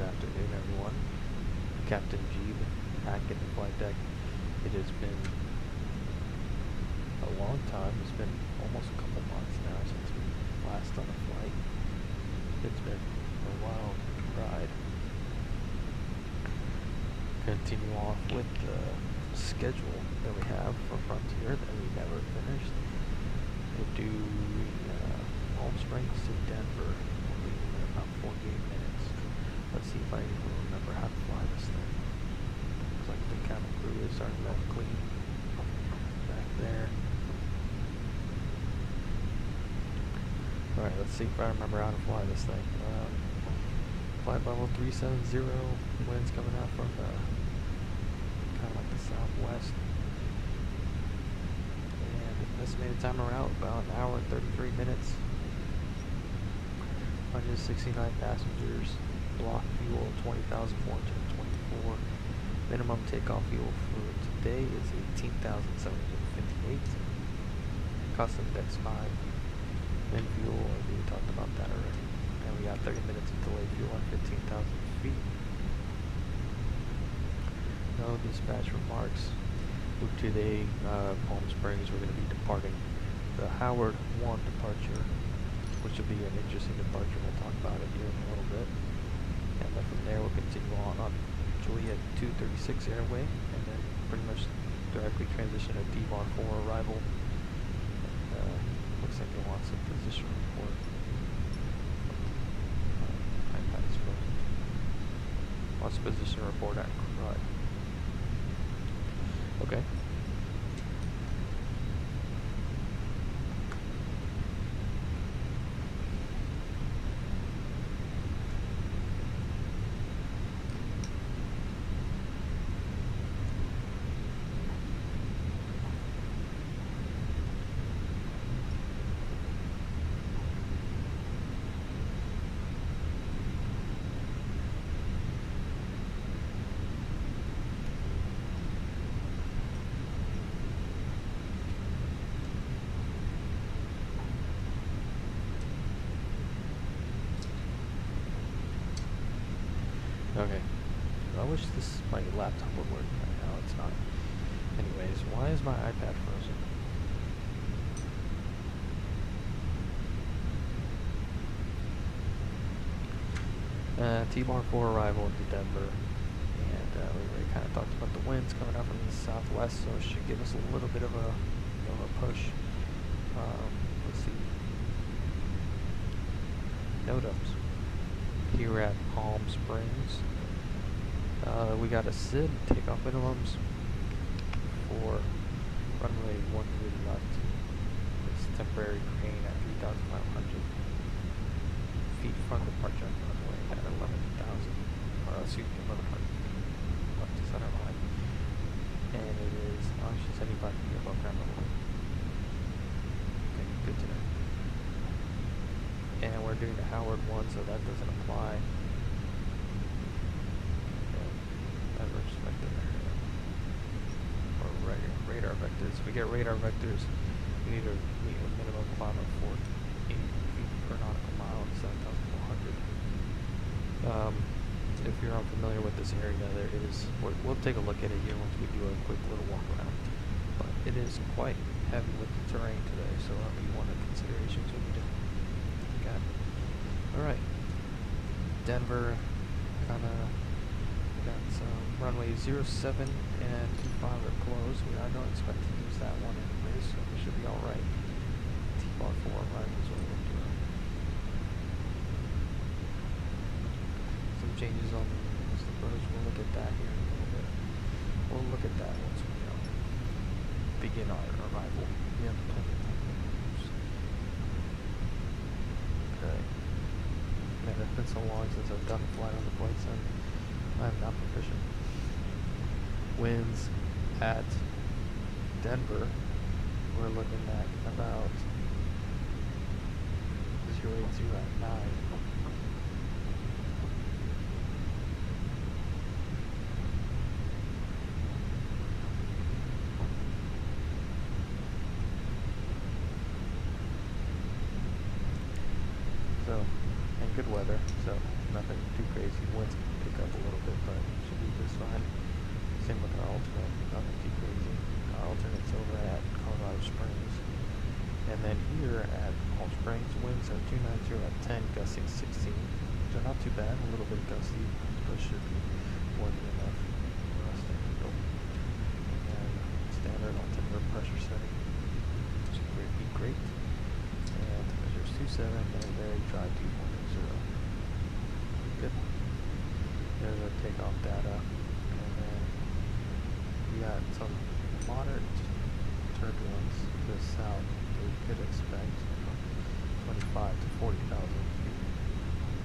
afternoon, everyone. Captain Jeeb back in the flight deck. It has been a long time. It's been almost a couple months now since we last on a flight. It's been a wild ride. Continue off with the schedule that we have for Frontier that we never finished. We'll do Palm Springs to Denver. We'll be in about 48 minutes. Let's see if I even remember how to fly this thing. Looks like the cabin crew is starting to clean back there. Alright, let's see if I remember how to fly this thing. Flight level 370, winds coming out from the kind of like the southwest. And estimated time of route about an hour and 33 minutes. 169 passengers. Block fuel 20,424. Minimum takeoff fuel for today is 18,758. Custom Dex 5. Min fuel, we talked about that already. And we got 30 minutes of delayed fuel on 15,000 feet. No dispatch remarks. Move today, Palm Springs, we're going to be departing the Howard 1 departure, which will be an interesting departure. We'll talk about it here in a little bit. And then from there we'll continue on Juliet 236 Airway, and then pretty much directly transition to D-Bar 4 arrival. Looks like they want some position report. iPad is frozen. Wants a position report at CRUD. Okay. Okay. I wish my laptop would work right now. It's not. Anyways, why is my iPad frozen? T-Bar 4 arrival into Denver. And we already kind of talked about the winds coming out from the southwest, so it should give us a little bit of a push. Let's see. NOTAMs. Here at Palm Springs. We got a SID takeoff minimums for runway 13 left. This temporary crane at 3,500 feet from departure runway at 11,000, or excuse me, 1,100 left to center line. And it is actually 75 feet above ground level. Okay, good to know. And we're doing the Howard 1, so that doesn't apply. Or radar vectors. If we get radar vectors, we need to meet a minimum climb of 48 feet per nautical mile and 7,400. If you're unfamiliar with this area, there is. We'll take a look at it here once we do a quick little walk around. But it is quite heavy with the terrain today, so that'll be one of the considerations we need to look at. Alright. Denver, kinda. Got some runway 07 and 25 are closed. I don't expect to use that one anyway, so we should be alright. T-Bar 4 arrival is what we're doing. Some changes on the approach. We'll look at that here in a little bit. We'll look at that once we begin our arrival. We have plenty of time. Okay. Man, it's been so long since I've done a flight on the flight sim. I'm not proficient. Winds at Denver, we're looking at about 080 at 9. So, and good weather, so Nothing too crazy. Winds can pick up a little bit, but should be just fine. Same with our alternate. Nothing too crazy. Our alternate's over at Colorado Springs. And then here at Palm Springs, winds are 290 at 10, gusting 16. Which are not too bad. A little bit gusty, but should be more than enough for us to handle. And standard altimeter pressure setting should be great. And temperature's 27 and very dry 2.0. Good. There's our takeoff data. And then we got some moderate turbulence to the south that we could expect from 25 to 40,000 feet.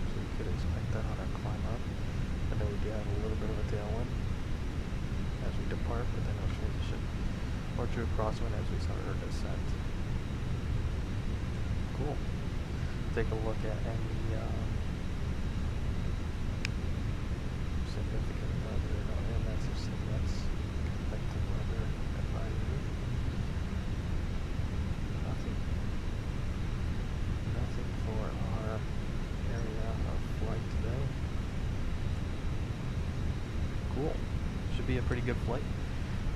So we could expect that on our climb up. And then we do have a little bit of a tailwind as we depart, but then we'll transition or true crosswind as we start our descent. Cool. Take a look at any significant weather. And that's just that's affecting weather advisory. Nothing for our area of flight today. Cool. Should be a pretty good flight.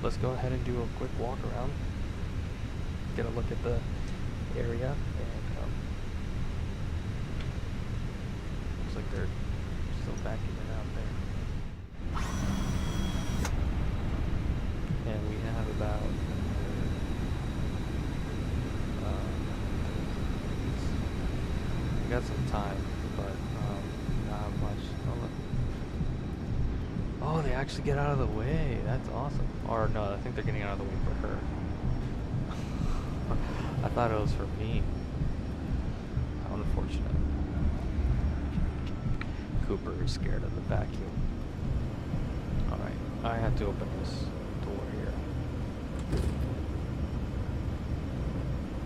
Let's go ahead and do a quick walk around. Get a look at the area, and looks like they're still vacuuming out there. And we have about we got some time, but not much. Oh, they actually get out of the way. That's awesome. Or no, I think they're getting out of the way for her. I thought it was for me. How unfortunate. Cooper is scared of the vacuum. Alright, I have to open this door here.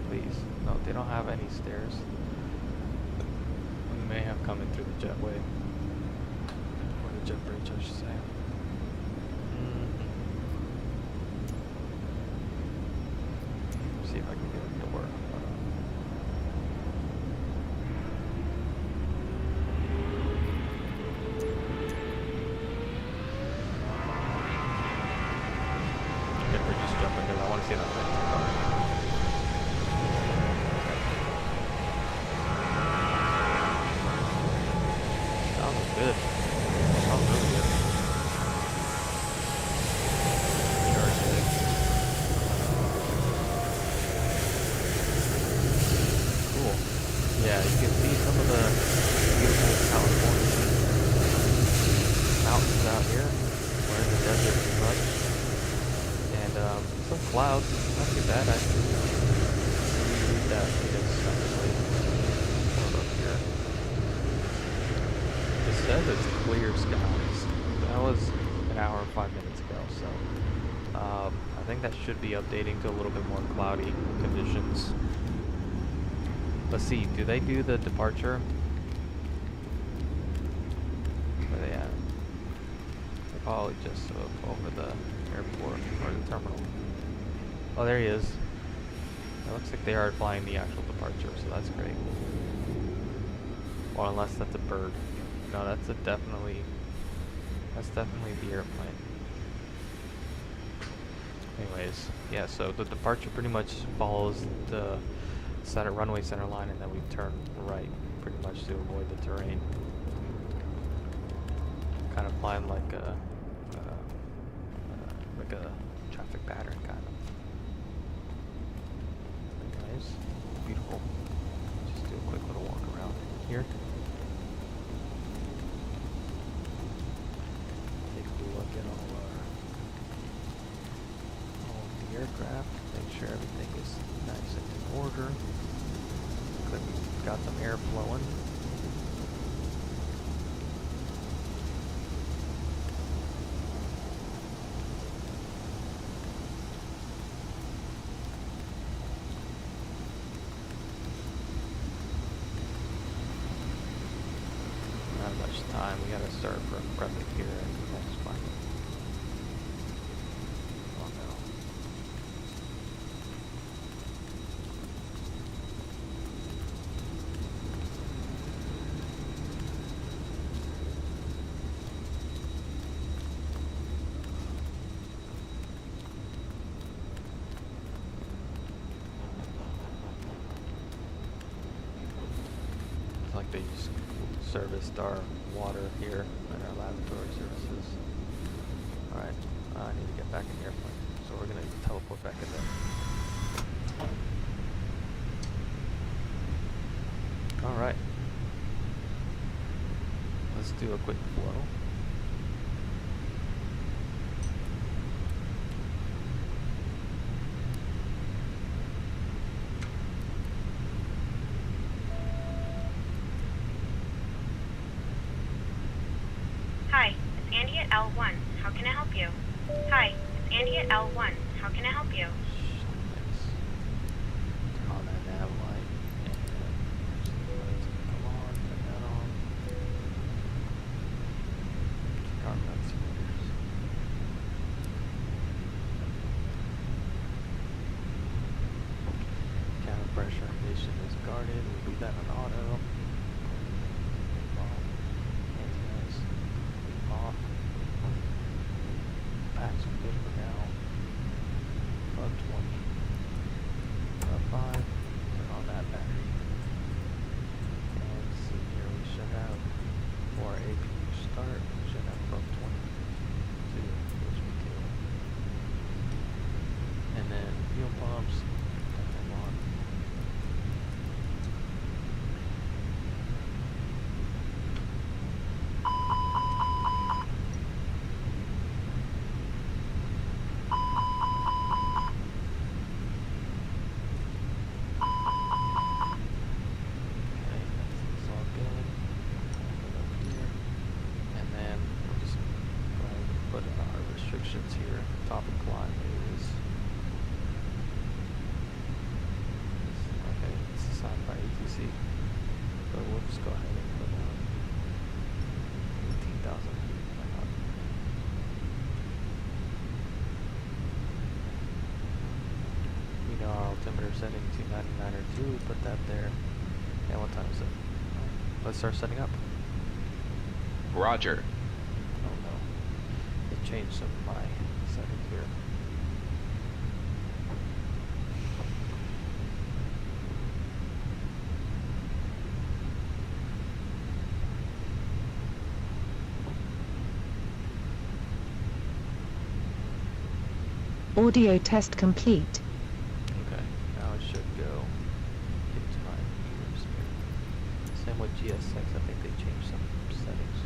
Please. No, they don't have any stairs. We may have come in through the jetway. Or the jet bridge, I should say. See if I can get a door. Jet bridge is jumping because I want to see that thing. Sounds good. Sounds really good. Cool. Yeah, you can see some of the beautiful California mountains out here. We're in the desert pretty much. And some clouds. Not too bad actually. Read that because actually up here. It says it's clear skies. That was an hour and 5 minutes ago, so I think that should be updating to a little bit more cloudy conditions. Let's see, do they do the departure? Where are they at? They're probably just over the airport or the terminal. Oh, there he is. It looks like they are flying the actual departure, so that's great. Or unless that's a bird. No, that's definitely the airplane. Anyways, yeah, so the departure pretty much follows the runway center line, and then we turn right pretty much to avoid the terrain. Kind of flying like a traffic pattern, kind of. Anyways, beautiful. Just do a quick little walk around here. Take a look at all the aircraft. Make sure everything is nice and in order. Looks like we've got some air flowing. Not much time. We gotta start prepping here at the next one. Oh no. like they just serviced our water here and our laboratory services. Alright, I need to get back in the airplane. So we're gonna teleport back in there. Alright. Let's do a quick flow. Hi, it's Andy at L1. How can I help you? Hi, it's Andy at L1. How can I help you? Turn on that nav light. And come on, turn that on. Check our ventilators. Cabin pressure condition is guarded. We'll do that on auto. Off. Packs are good for now. Above 20. Above 5. Turn on that battery. And let's see here, we should have, for our APU start, we should have above 22, which we do. And then fuel pumps, turn them on. Restrictions here. Topic climb is okay. It's assigned by ATC, but we'll just go ahead and put 18,000 feet. Why not? We know our altimeter setting 299 or 2. We put that there. And what time is it? Let's start setting up. Roger. Change some of my settings here. Audio test complete. Okay, now it should go into my ears here. Same with GSX, I think they changed some settings.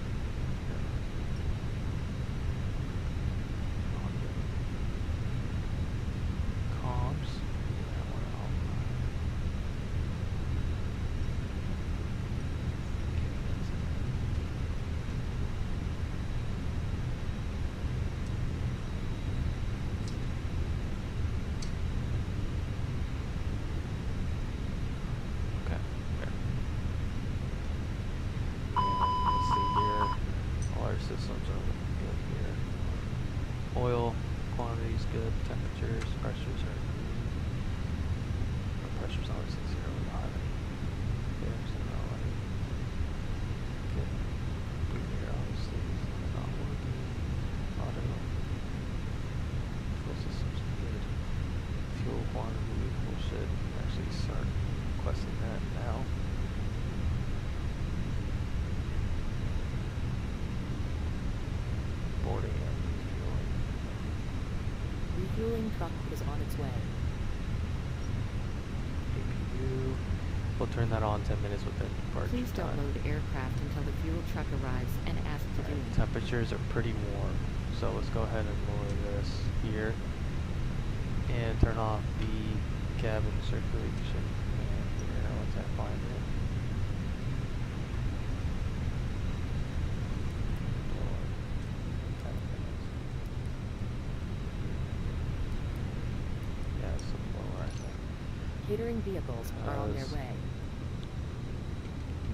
Systems are looking good here. Oil quantity is good. Temperatures, pressures are good. The pressure's obviously 0 and high. Okay, so now I get through here. Obviously, it's not working. Auto. Fuel systems are good. Fuel quantity, we should actually start requesting that now. Refueling truck is on its way. APU. We'll turn that on 10 minutes within departure Please don't time. load aircraft until the fuel truck arrives and ask to do it. Temperatures are pretty warm, so let's go ahead and lower this here and turn off the cabin circulation. And here, once I find it. Catering vehicles are on their way.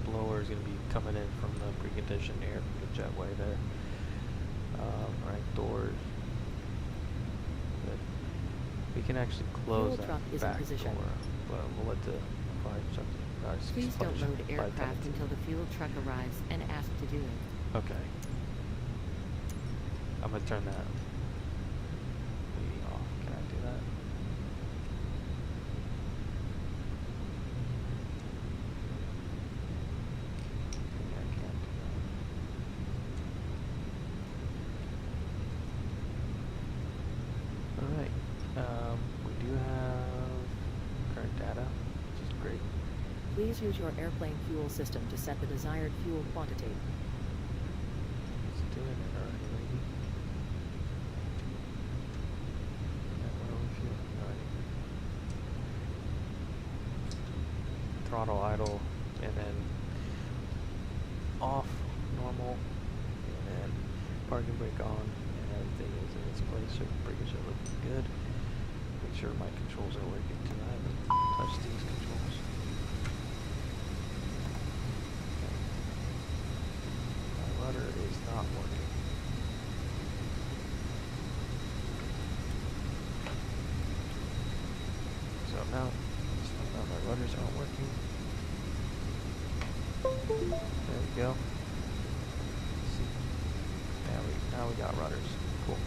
Blower is going to be coming in from the preconditioned air from the jetway there. Right, doors. Good. We can actually close Fuel truck that is in back position. door, but we'll let the fire truck. Please don't load aircraft until the fuel truck arrives and ask to do it. Okay. I'm going to turn that off. Can I do that? Please use your airplane fuel system to set the desired fuel quantity. It's doing it already, lady. Yeah, what are we feeling already? Throttle idle, and then off, normal, and then parking brake on, and everything is in its place. So brakes are looking good. Make sure my controls are working too. I haven't touched these controls. Okay. My rudder is not working. So now my rudders aren't working. There we go. See. Now we got rudders. Cool.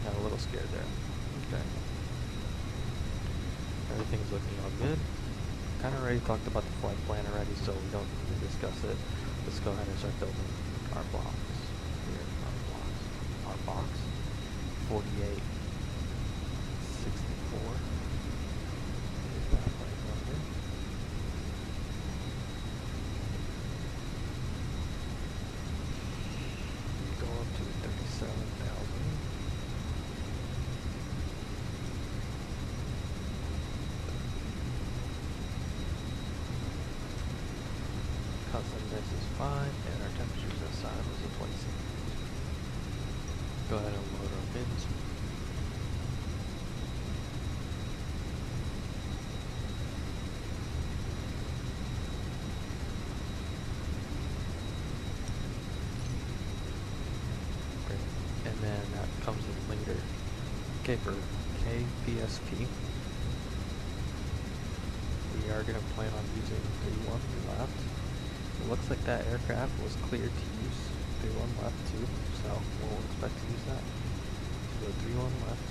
Got a little scared there. Okay. Everything's looking all good. Kind of already talked about the flight plan already, so we don't need to discuss it. Let's go ahead and start building our blocks. Here, our box. 48, 64. Here's that right number. Go up to 37,000. Customness is fine, and our temperatures inside was a 26. Go ahead and load our bins. Great. And then that comes in later. Okay, for KPSP, we are going to plan on using 31 left. It looks like that aircraft was cleared to use 31 left too, so we'll expect to use that. So 31 left,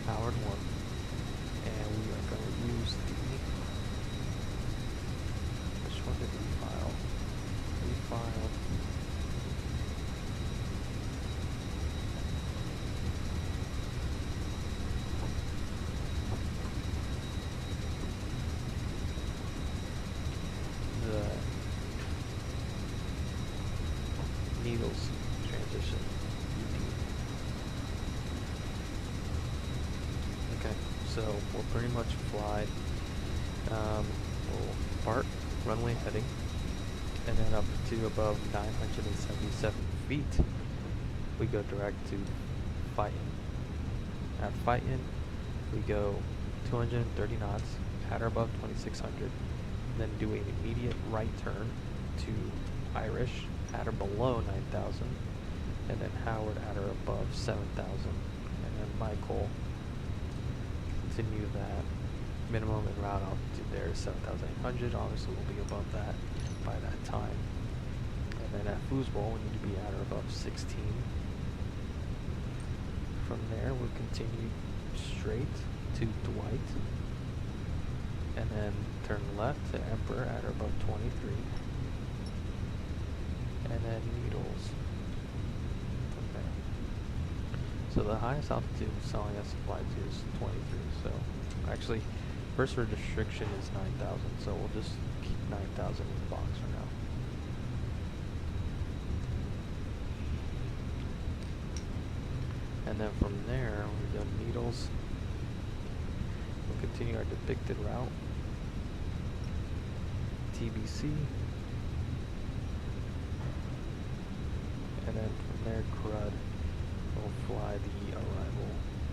Howard 1, and we are going to use which one did we file? We filed needles transition. Okay, so we'll pretty much fly, we'll part runway heading, and then up to above 977 feet, we go direct to Fighton. At Fighton, we go 230 knots at or above 2600, then do an immediate right turn to Irish at or below 9,000, and then Howard at or above 7,000, and then Michael continue that minimum en route altitude there is 7,800. Obviously we'll be above that by that time, and then at foosball we need to be at or above 16. From there we'll continue straight to Dwight, and then turn left to Emperor at or above 23. And then needles from there. So the highest altitude it's telling us to fly to is 23. So actually, first restriction is 9,000. So we'll just keep 9,000 in the box for now. And then from there, we go needles. We'll continue our depicted route. TBC. And then from there, crud, we'll fly the arrival.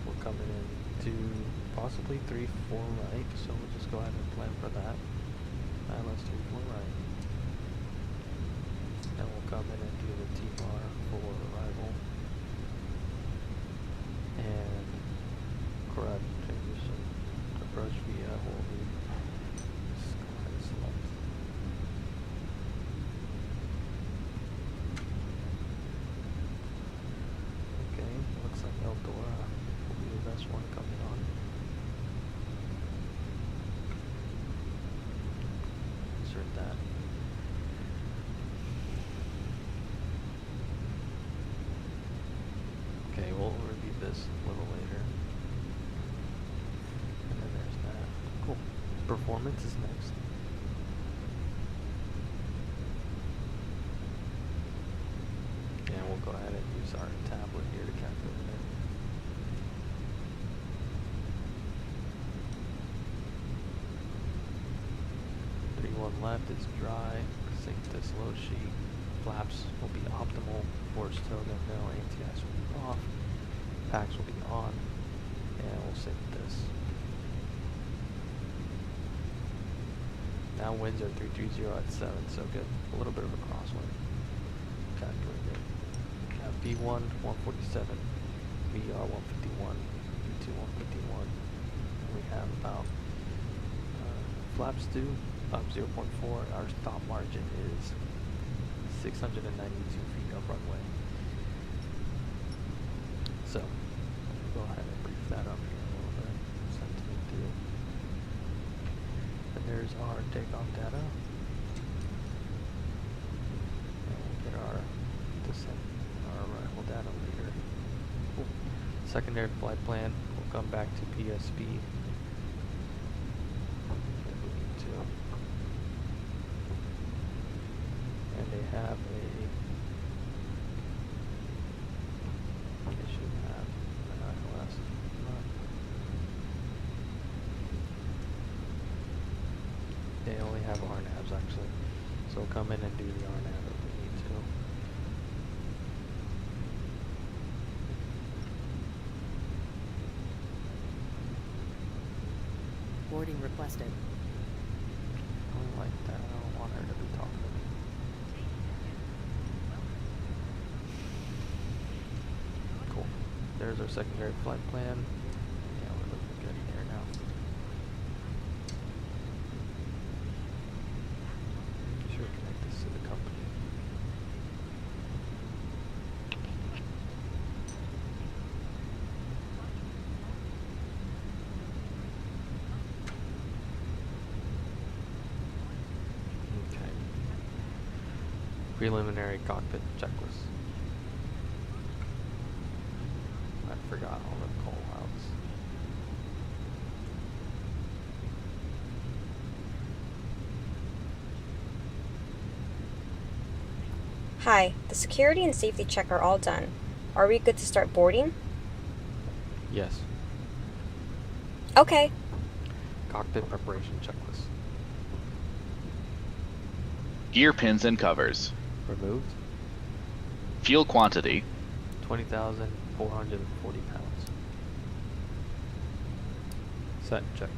We're coming in to possibly 3-4 right, so we'll just go ahead and plan for that. Let's 3-4 right. Then we'll come in and do the T-bar for arrival. And crud transition approach via will be just go ahead and select. Okay, looks like Eldora will be the best one coming on. Insert that. Okay, we'll review this a little later. performance is next. And we'll go ahead and use our tablet here to calculate it. Left is dry, sync this load sheet, flaps will be optimal, force toga, no, ATS will be off, packs will be on, and we'll sync this. Now winds are 330 at 7, so get a little bit of a crosswind. Calculate it. Have V1 147, VR 151, V2 151, and we have about flaps 2 up 0.4. Our stop margin is 692 feet of runway. So, go ahead and brief that up here a little bit. Sentiment through. And there's our takeoff data. And we'll get our descent, our arrival data later. Cool. Secondary flight plan. We'll come back to PSP. And they have they should have an ILS. They only have RNAVs actually. So we'll come in and do the RNAV if we need to. Boarding requested. I don't like that. I don't want her to be talking to me. Cool. There's our secondary flight plan. Yeah, we're looking good here now. Make sure we connect this to the company. Okay. Preliminary cockpit checklist. I forgot all the call outs. Hi, the security and safety check are all done. Are we good to start boarding? Yes. Okay. Cockpit preparation checklist. Gear pins and covers. Removed. Fuel quantity. 20,440 pounds. Set and checked.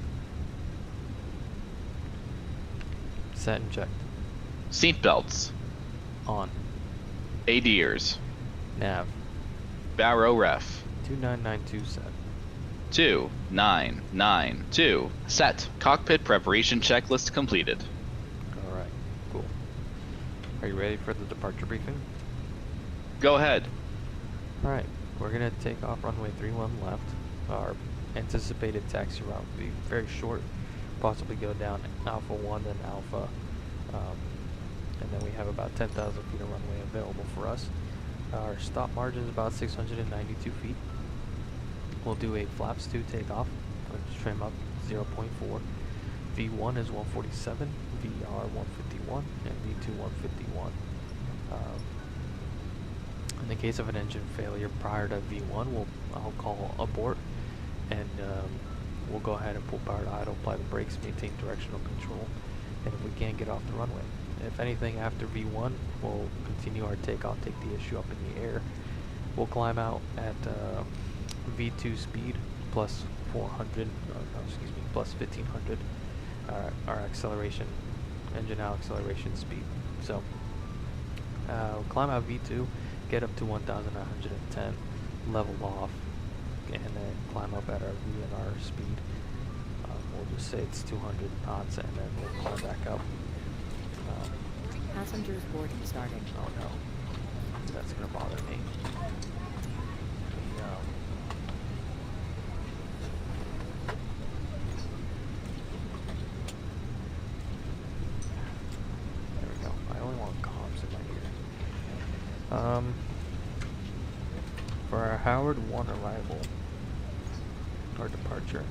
Set and checked. Seat belts. On. ADIRS. Nav. Barrow ref. 2992 set. 2992. Set. Cockpit preparation checklist completed. Alright, cool. Are you ready for the departure briefing? Go ahead. Alright, we're going to take off runway 31 left. Our anticipated taxi route will be very short, possibly go down Alpha 1, then Alpha, and then we have about 10,000 feet of runway available for us. Our stop margin is about 692 feet. We'll do a flaps 2 takeoff, which trim up 0.4. V1 is 147, VR 151, and V2 151. In the case of an engine failure prior to V1, I'll call abort, and we'll go ahead and pull power to idle, apply the brakes, maintain directional control, and if we can't get off the runway. If anything, after V1, we'll continue our takeoff, take the issue up in the air. We'll climb out at V2 speed plus 400, plus 1500. Our acceleration, engine out acceleration speed. So we'll climb out V2, get up to 1,910, level off, and then climb up at our VNR speed. We'll just say it's 200 knots, and then we'll climb back up. Passengers boarding starting. Oh no, that's gonna bother me. No. There we go. I only want comms in my ear. For our Howard 1 arrival, or departure,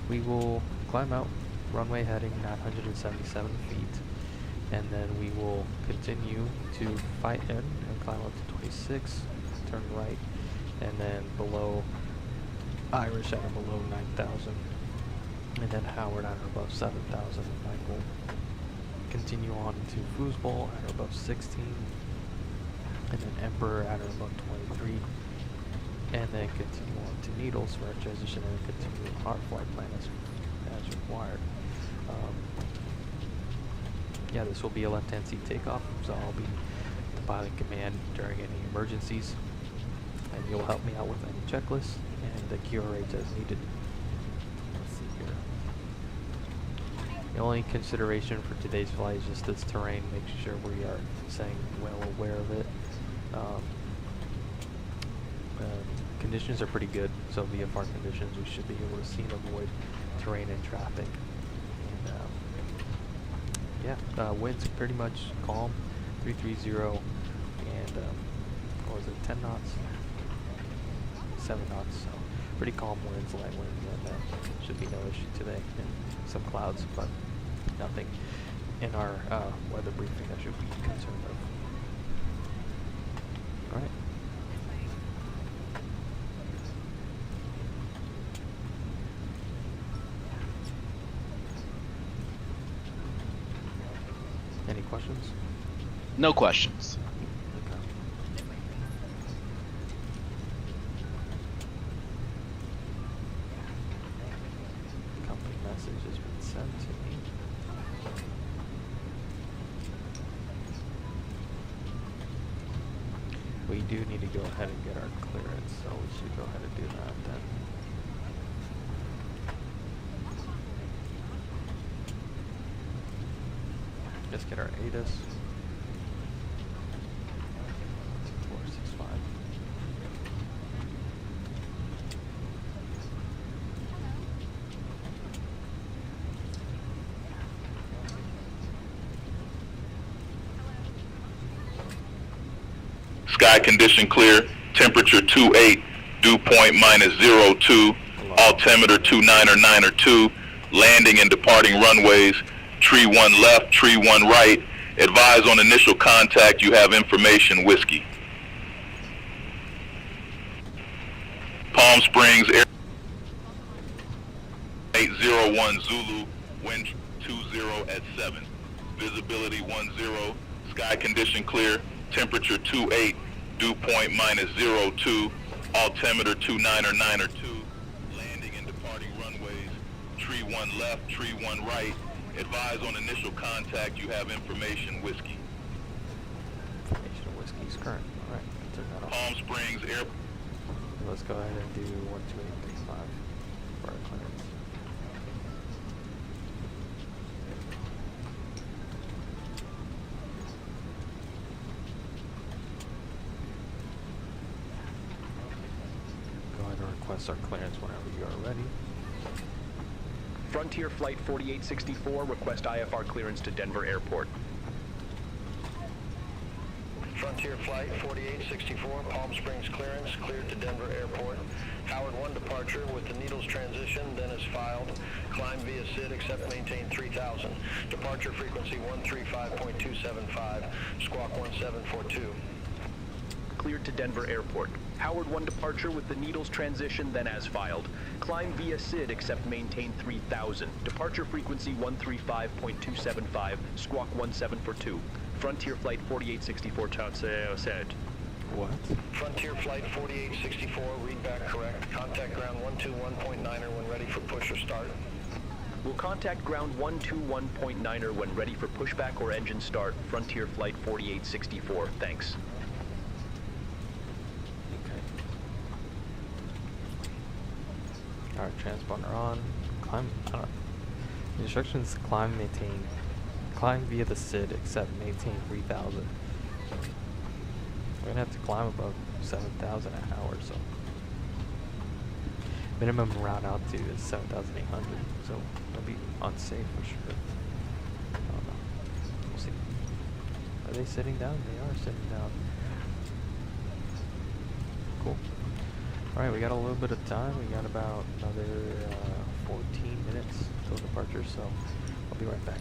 we will climb out runway heading 977 feet, and then we will continue to fight in and climb up to 26, turn right, and then below Irish at or below 9,000, and then Howard at or above 7,000, and we'll continue on to Foosball at or above 16, and then Emperor at or above 23, and then continue on to Needles for our transition, and continue our flight plan as required. Yeah, this will be a left-hand seat takeoff, so I'll be the pilot in command during any emergencies, and you'll help me out with any checklists and the QRH as needed. Let's see here. The only consideration for today's flight is just this terrain, making sure we are staying well aware of it. Conditions are pretty good, so VFR conditions, we should be able to see and avoid terrain and traffic. And winds pretty much calm, 330, and what was it, 10 knots? 7 knots, so pretty calm winds, light winds, and should be no issue today. And some clouds, but nothing in our weather briefing I should be concerned of. Alright. Any questions? No questions. Okay. Company message has been sent to me. We do need to go ahead and get our clearance, so we should go ahead and do that then. Let's get our ATIS. 465. Sky condition clear, temperature 28, dew point -02, altimeter 299.2, landing and departing runways, tree 1 left, tree 1 right, advise on initial contact, you have information, whiskey. Palm Springs, Air 801 Zulu, wind 20 at 7, visibility 10, sky condition clear, temperature 28, dew point -02, altimeter 299.2, landing and departing runways, tree 1 left, tree 1 right, advise on initial contact, you have information, whiskey. Information whiskey's current. Alright, turn that off. Palm Springs, Air. Let's go ahead and do 12835 for our clearance. Go ahead and request our clearance whenever you are ready. Frontier Flight 4864, request IFR clearance to Denver Airport. Frontier Flight 4864, Palm Springs clearance, cleared to Denver Airport. Howard 1 departure with the Needles transition, then is filed. Climb via SID, except maintain 3000. Departure frequency 135.275, squawk 1742. Cleared to Denver Airport. Howard 1 departure with the Needles transition, then as filed. Climb via SID, except maintain 3000. Departure frequency 135.275, squawk 1742. Frontier Flight 4864, set. What? Frontier Flight 4864, read back correct. Contact ground 121.9er when ready for push or start. Will contact ground 121.9er when ready for pushback or engine start. Frontier Flight 4864, thanks. Alright, transponder on. Climb, the instructions climb, maintain. Climb via the SID, except maintain 3000. We're gonna have to climb above 7,000 an hour, so. Minimum route altitude is 7,800, so it'll be unsafe for sure. I don't know. We'll see. Are they sitting down? They are sitting down. Cool. Alright, we got a little bit of time. We got about another 14 minutes until departure, so I'll be right back.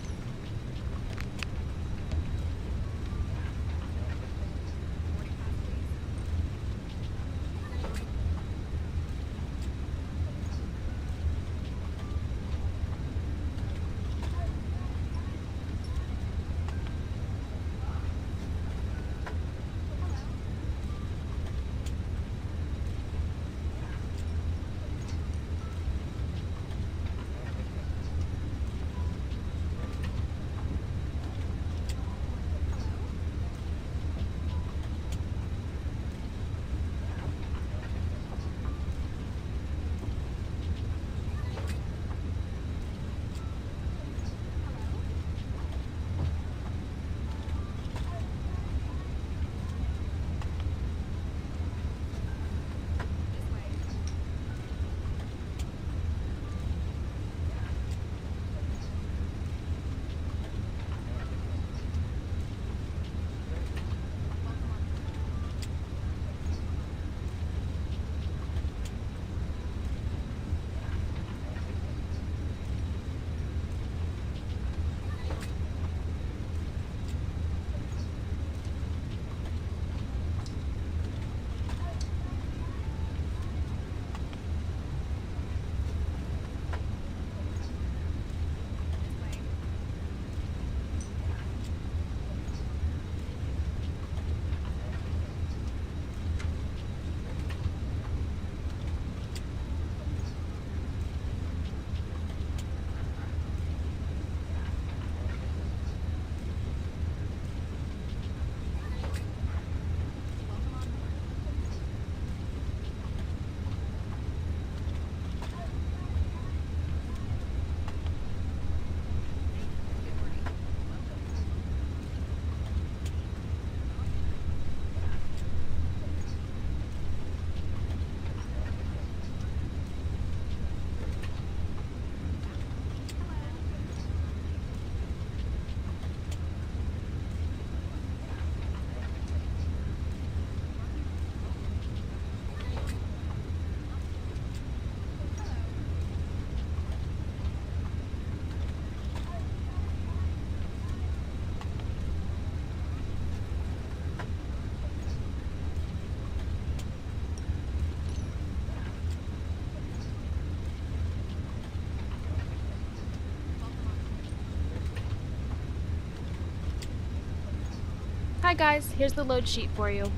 Hi guys, here's the load sheet for you.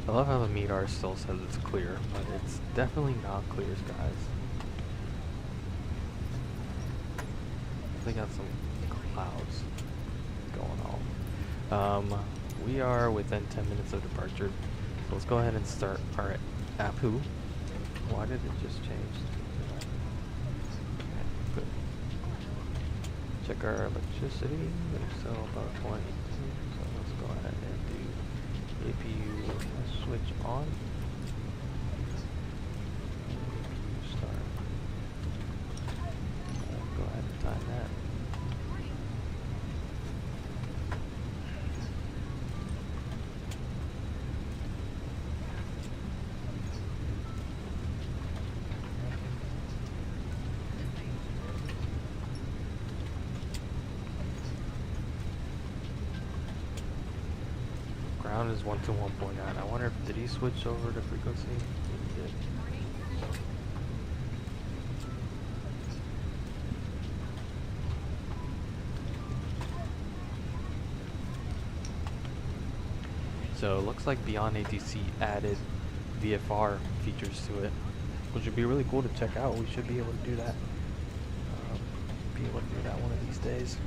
I love how the MEDAR still says it's clear, but it's definitely not clear skies. They got some clouds going on. We are within 10 minutes of departure, so let's go ahead and start our APU. Why did it just change? Okay, good. Check our electricity. There's still about 22, so let's go ahead and do APU switch on. APU start. Go ahead and time that. Ground is 121.9. I wonder if did he switch over to frequency? He did. So it looks like Beyond ATC added VFR features to it, which would be really cool to check out. We should be able to do that. Be able to do that one of these days.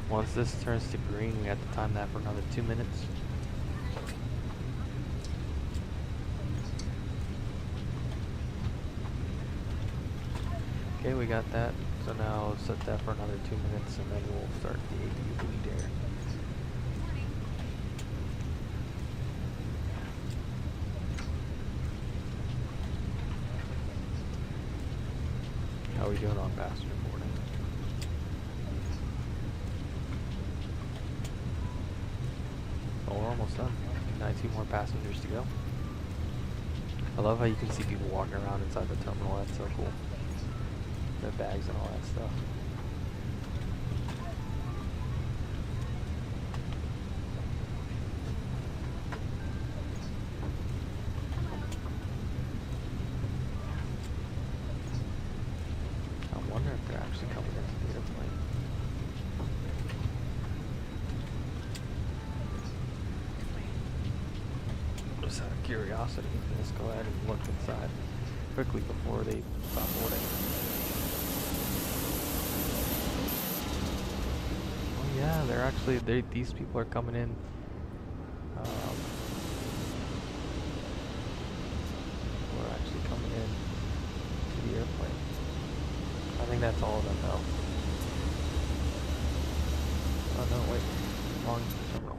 Once this turns to green, we have to time that for another 2 minutes. Okay, we got that. So now set that for another 2 minutes and then we'll start the APU bleed air. How are we doing on passenger boarding? Oh, we're almost done. 19 more passengers to go. I love how you can see people walking around inside the terminal. That's so cool. Their bags and all that stuff. I wonder if they're actually coming into the airplane. Just out of curiosity, let's go ahead and look inside quickly before they stop boarding. Oh yeah, they're actually, these people are coming in. We're actually coming in to the airplane. I think that's all of them now. Oh no, wait, wrong terminal.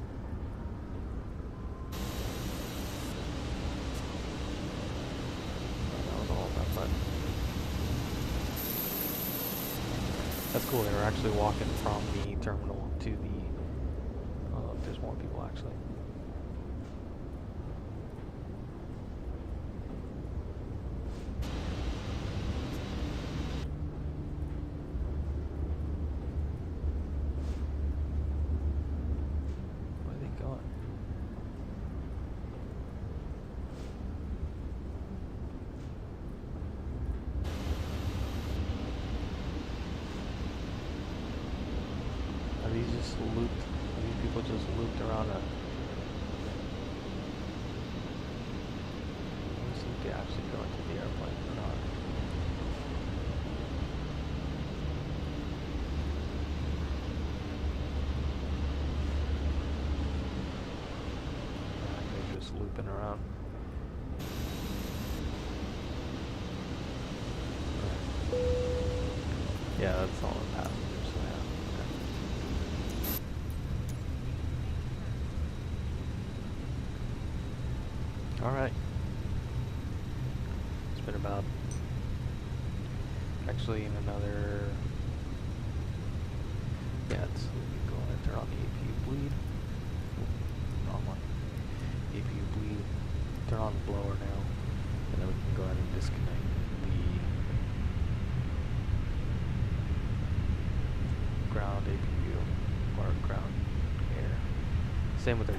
That's cool, they were actually walking from the terminal to the, there's more people actually. Where are they going? Are these just looped? Are these people just looped around a... Let me see if they actually go into the airplane or not. They're just looping around. Yeah, that's all the passengers, so yeah. Alright. It's been about, actually in another, yeah, it's, we can go ahead and turn on the APU bleed. Wrong one. APU bleed. Turn on the blower now. And then we can go ahead and disconnect the ground APU or ground air. Same with our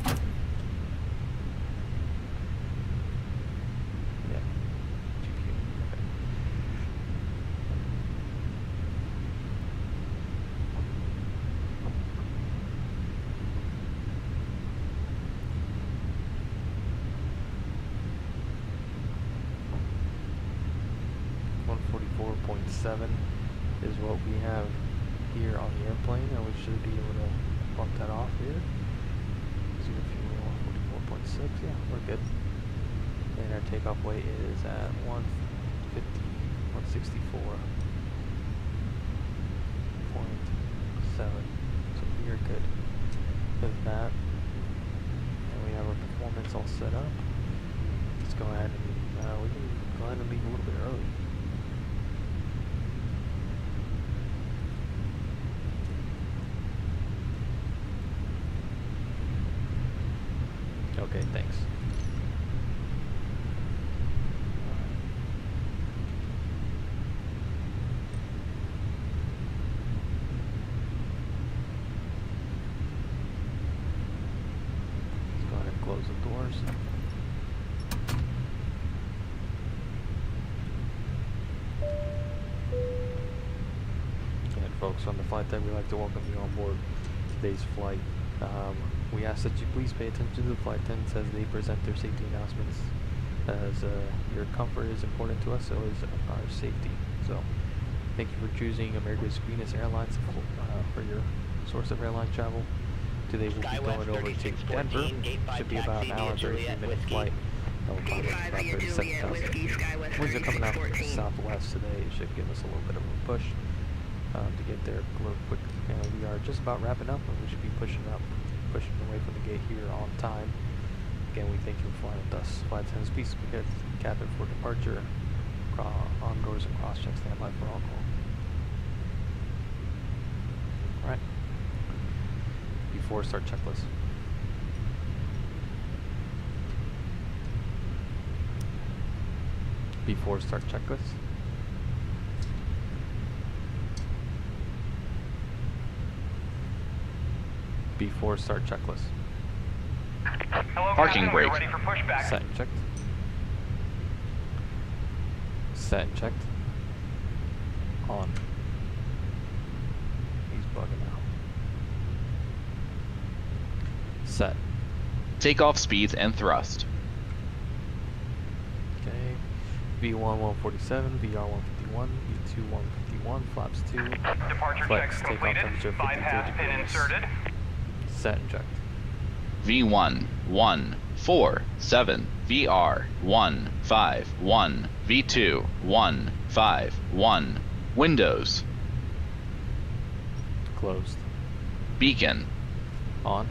is what we have here on the airplane, and we should be able to bump that off here. 0 fuel 44.6, yeah, we're good. And our takeoff weight is at 164.7, so we are good with that. And we have our performance all set up. Let's go ahead and we can go ahead and leave a little bit early. Okay, thanks. Let's go ahead and close the doors. And folks, on the flight deck, we'd like to welcome you on board today's flight. We ask that you please pay attention to the flight attendants as they present their safety announcements, as your comfort is important to us, so is our safety. So, thank you for choosing America's greenest airlines for your source of airline travel. Today we'll be going over to Denver. Should be about an hour and 33-minute flight. That will cover about 37,000. Winds are coming out from the southwest today. It should give us a little bit of a push to get there a little quick. We are just about wrapping up, and we should be pushing away from the gate here on time. Again, we thank you for flying with us. Flight attendants, please get the cabin for departure. On doors and cross checks, stand by for all call. Alright. Before start checklist. Before start checklist. Before start checklist. Hello, Parking Captain, brake. we're ready for pushback. Set and checked. Set and checked. On. He's bugging out. Set. Takeoff speeds and thrust. Okay. V1 147, VR 151, V2 151, flaps 2. Departure Flex, checks takeoff completed. temperature 53 Bypass pin degrees. inserted. Set and checked. V1 147, VR 151, V2 151. Windows. Closed. Beacon. On.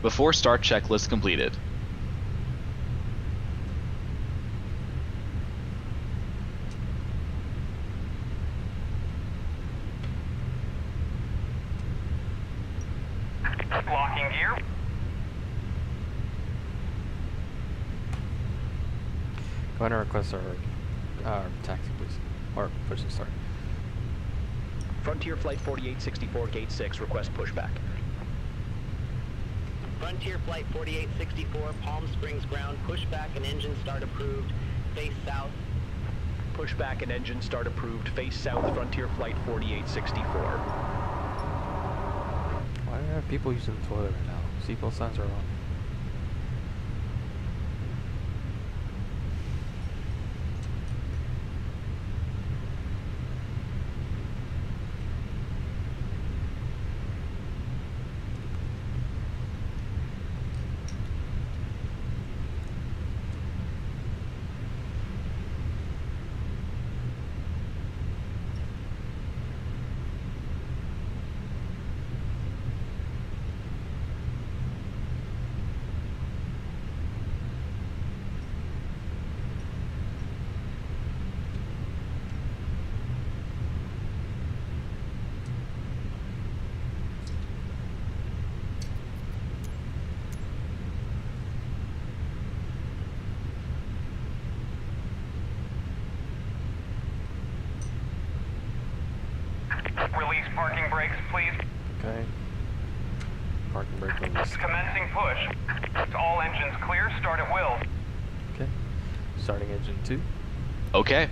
Before start checklist completed. Locking gear. Go ahead and request our taxi, please. Or push and start. Frontier Flight 4864, Gate 6, request pushback. Frontier Flight 4864, Palm Springs ground, pushback and engine start approved, face south. Pushback and engine start approved, face south, Frontier Flight 4864. Why do I have people using the toilet right now? Seatbelt signs are on. Release parking brakes, please. Okay. Parking brake release. Commencing push. All engines clear. Start at will. Okay. Starting engine 2. Okay.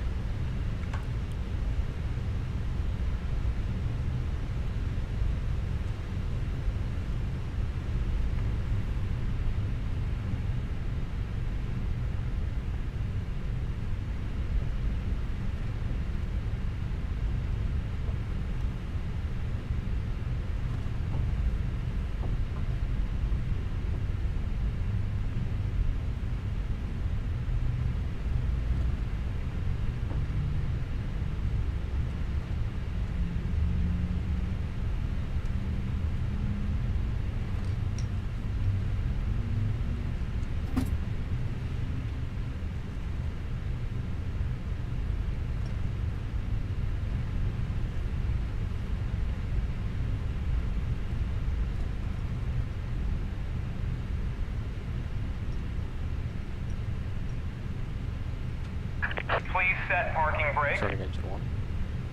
Set parking brake. Starting engine 1.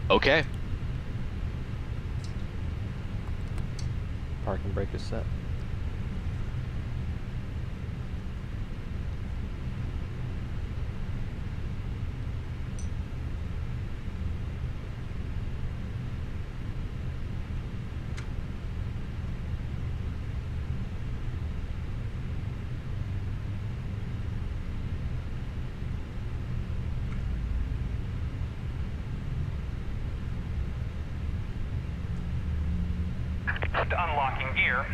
Okay. Parking brake is set. Unlocking gear.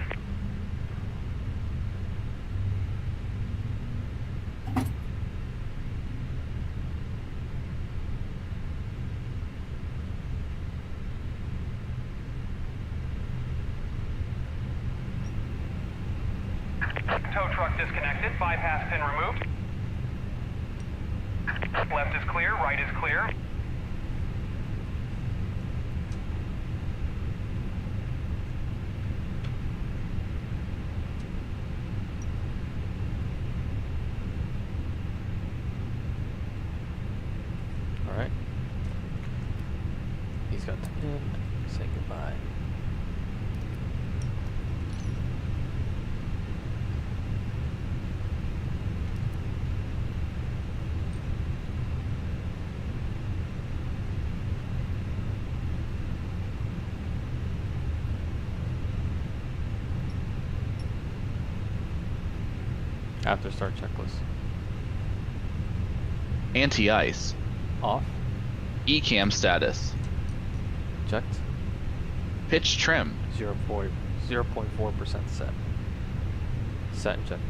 Tow truck disconnected. Bypass pin removed. Left is clear. Right is clear. Alright. He's got the pin. Say goodbye. After start checklist. Anti-ice. Off. ECAM status. Checked. Pitch trim. 0.4% set. Set and checked.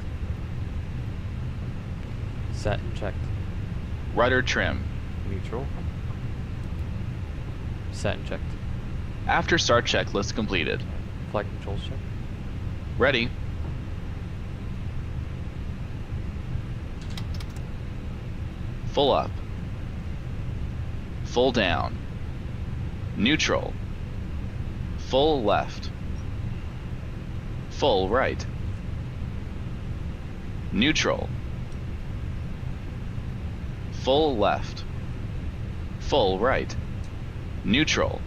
Set and checked. Rudder trim. Neutral. Set and checked. After start checklist completed. Flight controls check. Ready. Full up. Full down. Neutral. Full left. Full right. Neutral. Full left. Full right. Neutral.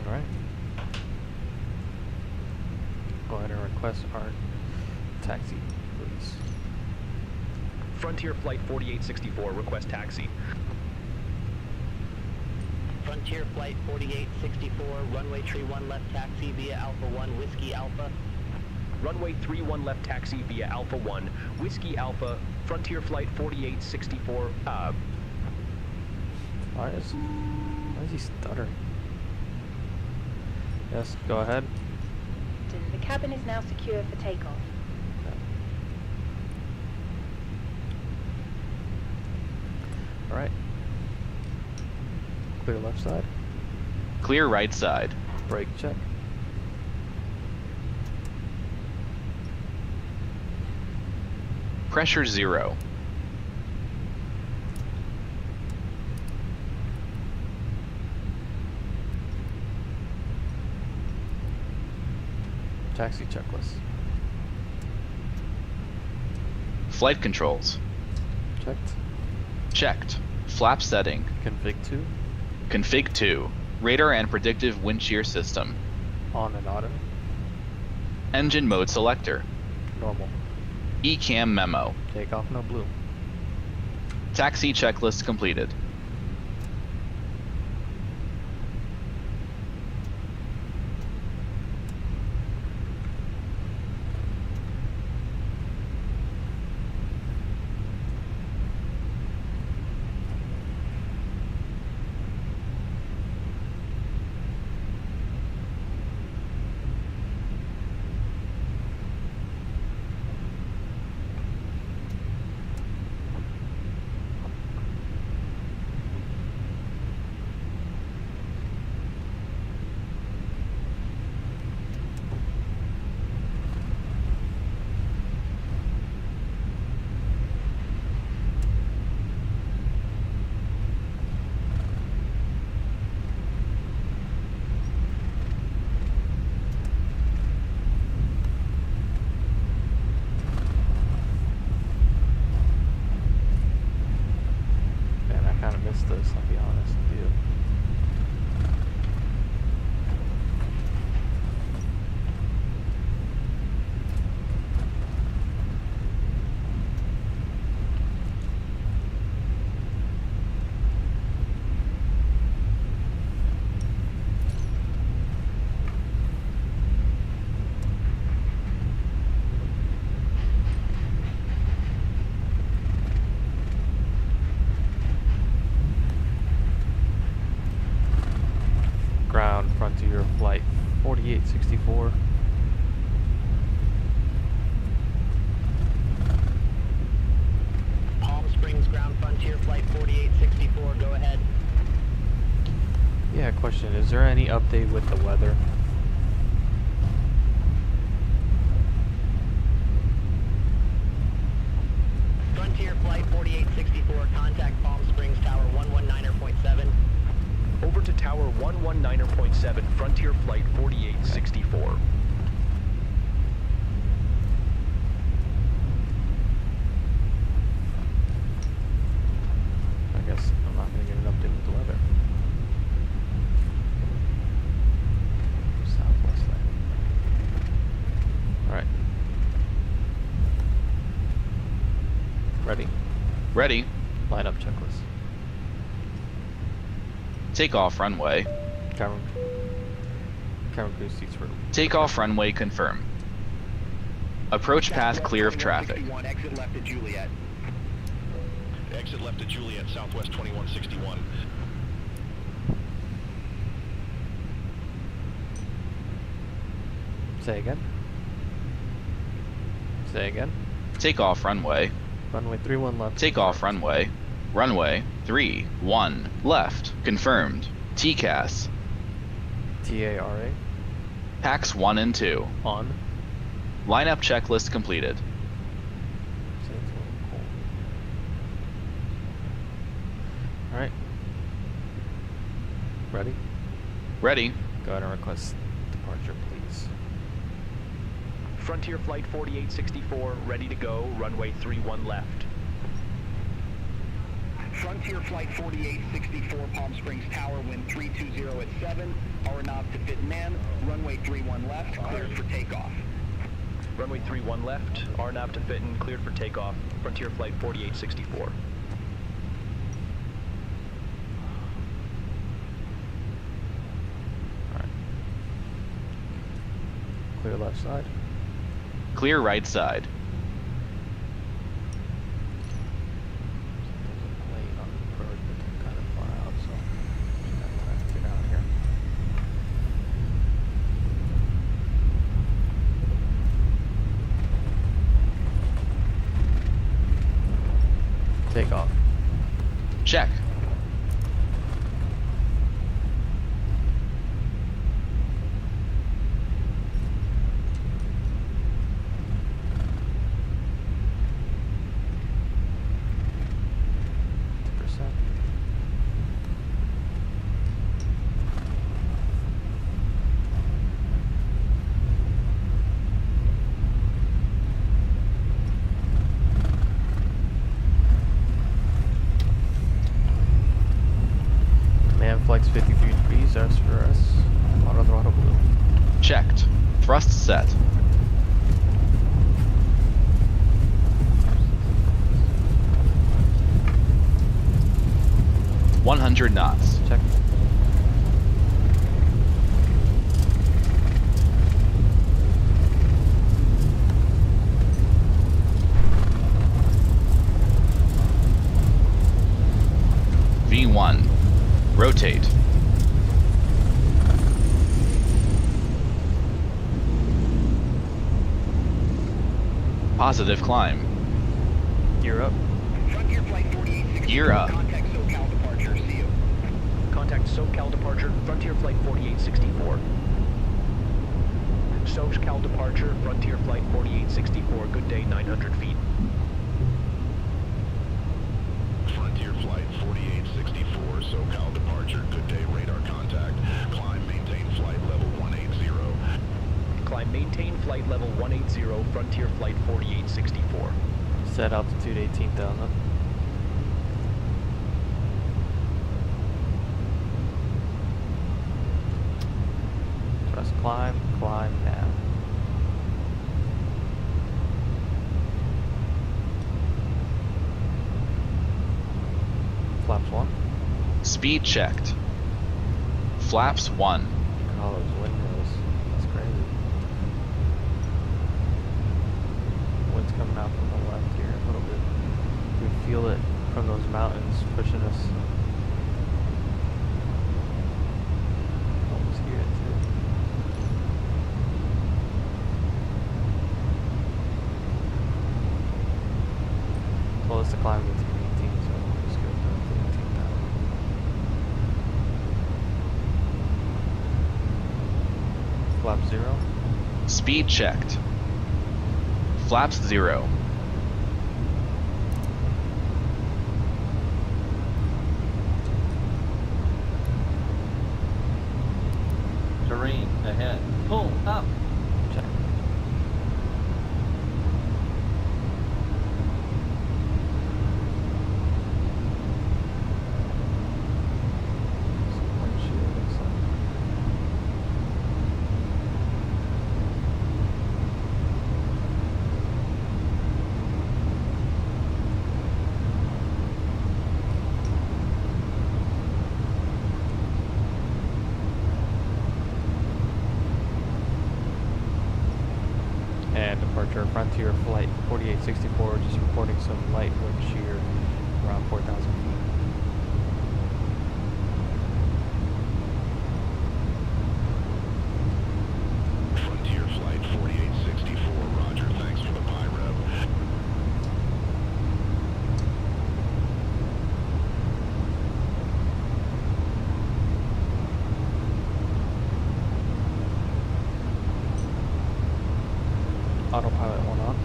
Alright. Go ahead and request our taxi, please. Frontier Flight 4864, request taxi. Frontier Flight 4864, runway 31 left taxi via Alpha 1, Whiskey Alpha. Runway 31 left taxi via Alpha 1, Whiskey Alpha, Frontier Flight 4864, Why is he stuttering? Yes, go ahead. The cabin is now secure for takeoff. Alright. Clear left side. Clear right side. Brake check. Pressure 0. Taxi checklist. Flight controls. Checked. Checked. Flap setting. Config 2. Config 2. Radar and predictive wind shear system. On and auto. Engine mode selector. Normal. ECAM memo. Takeoff no blue. Taxi checklist completed. Frontier Flight 4864. Palm Springs Ground Frontier Flight 4864, go ahead. Yeah, question, is there any update with the weather? Frontier Flight 4864, contact Palm Springs Tower 119.7. Over to Tower 119.7, Frontier Flight 4864. I guess I'm not going to get an update with the weather. Southwest lane. Alright. Ready? Ready. Lineup checklist. Takeoff runway. Camera crew seats for Takeoff runway confirm. Approach path clear of traffic. Exit left at Juliet. Exit left at Juliet, Southwest 2161. Say again. Say again. Takeoff runway. Runway 31 left. Takeoff runway. Runway 31 left. Confirmed. TCAS. TARA. Packs 1 and 2. On. Lineup checklist completed. Say it's a little cold. Alright. Ready? Ready. Go ahead and request departure, please. Frontier Flight 4864, ready to go, runway 31 left. Frontier Flight 4864, Palm Springs Tower, wind 320 at 7. RNAV to fit man, runway 31 left, cleared for takeoff. Runway 31 left, RNAV to Fitton, cleared for takeoff. Frontier Flight 4864. Alright. Clear left side. Clear right side. There's a plane on the road, but they're kind of far out, so I'm gonna have to get out here. Take off. Check. Flex 53 degrees, that's for us. Auto throttle blue. Checked. Thrust set. $100 knots. Check. V1. Rotate. Positive climb. Gear up. Frontier Flight 4864. Gear up. Contact SoCal departure. See you. Contact SoCal departure, Frontier Flight 4864. SoCal departure, Frontier Flight 4864. Good day, 900 feet. Frontier Flight 4864, SoCal departure, good day, radar contact. Climb, maintain flight level 180. Climb, maintain flight level 180, Frontier Flight 4864. Set altitude 18,000. Press climb, climb now. Flaps 1. Speed checked. Flaps 1. Look at all those windmills. That's crazy. Wind's coming out from the left here a little bit. We feel it from those mountains pushing us. Almost here. climb with 18, so let's go for 18,000. Flap 0. Speed checked. Flaps 0. Terrain ahead. Pull up. Check. Windshield looks like. And departure Frontier Flight 4864, just reporting some light wind shear around 4,000 feet. Frontier Flight 4864, roger, thanks for the PIREV. Autopilot 1 on.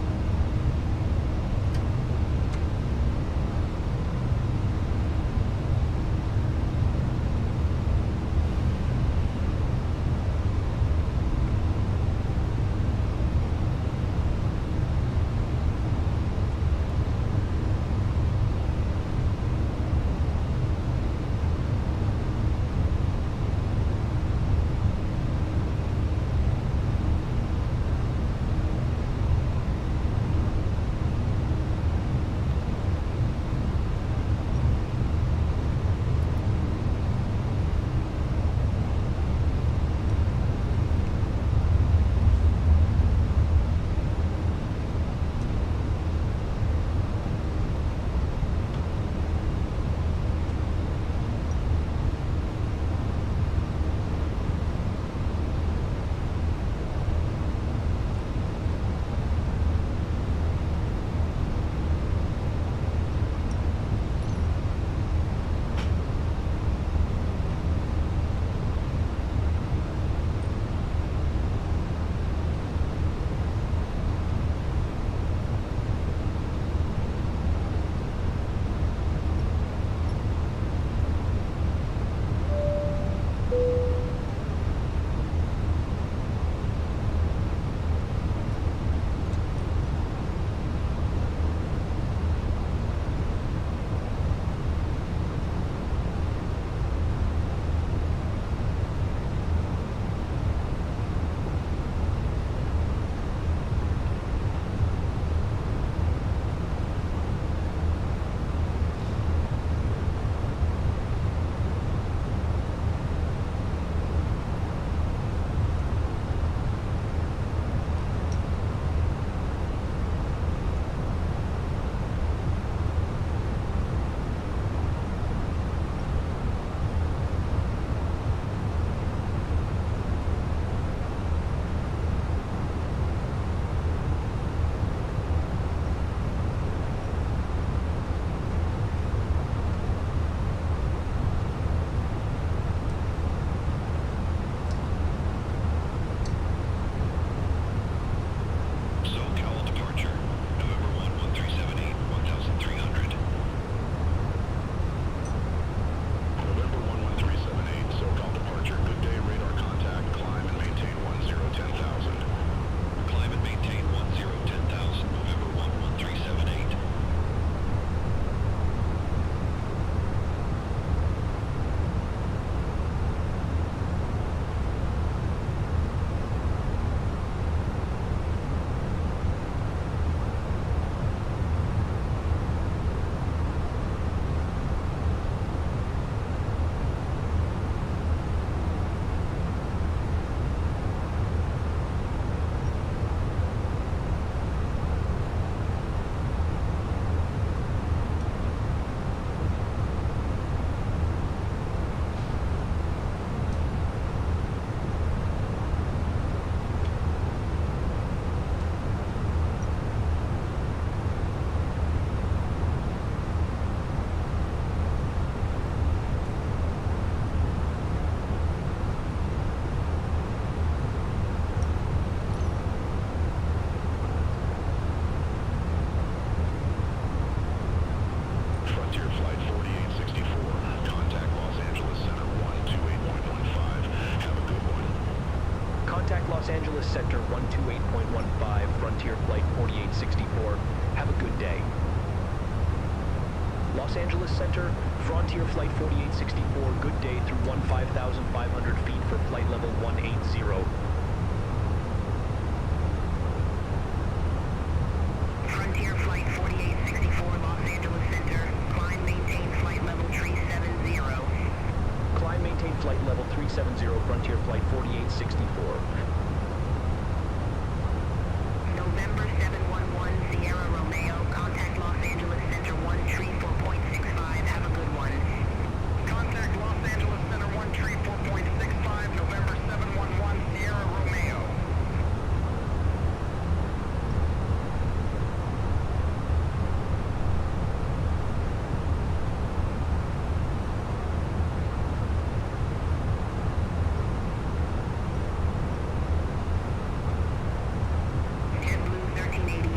Contact Los Angeles Center 128.15, Frontier Flight 4864. Have a good day. Los Angeles Center, Frontier Flight 4864, good day through 15,500 feet for flight level 180. Frontier Flight 4864, Los Angeles Center. Climb, maintain flight level 370. Climb, maintain flight level 370, Frontier Flight 4864. November 711, Sierra Romeo. Contact Los Angeles Center 134.65. Have a good one. Contact Los Angeles Center 134.65. November 711, Sierra Romeo. JetBlue 1380.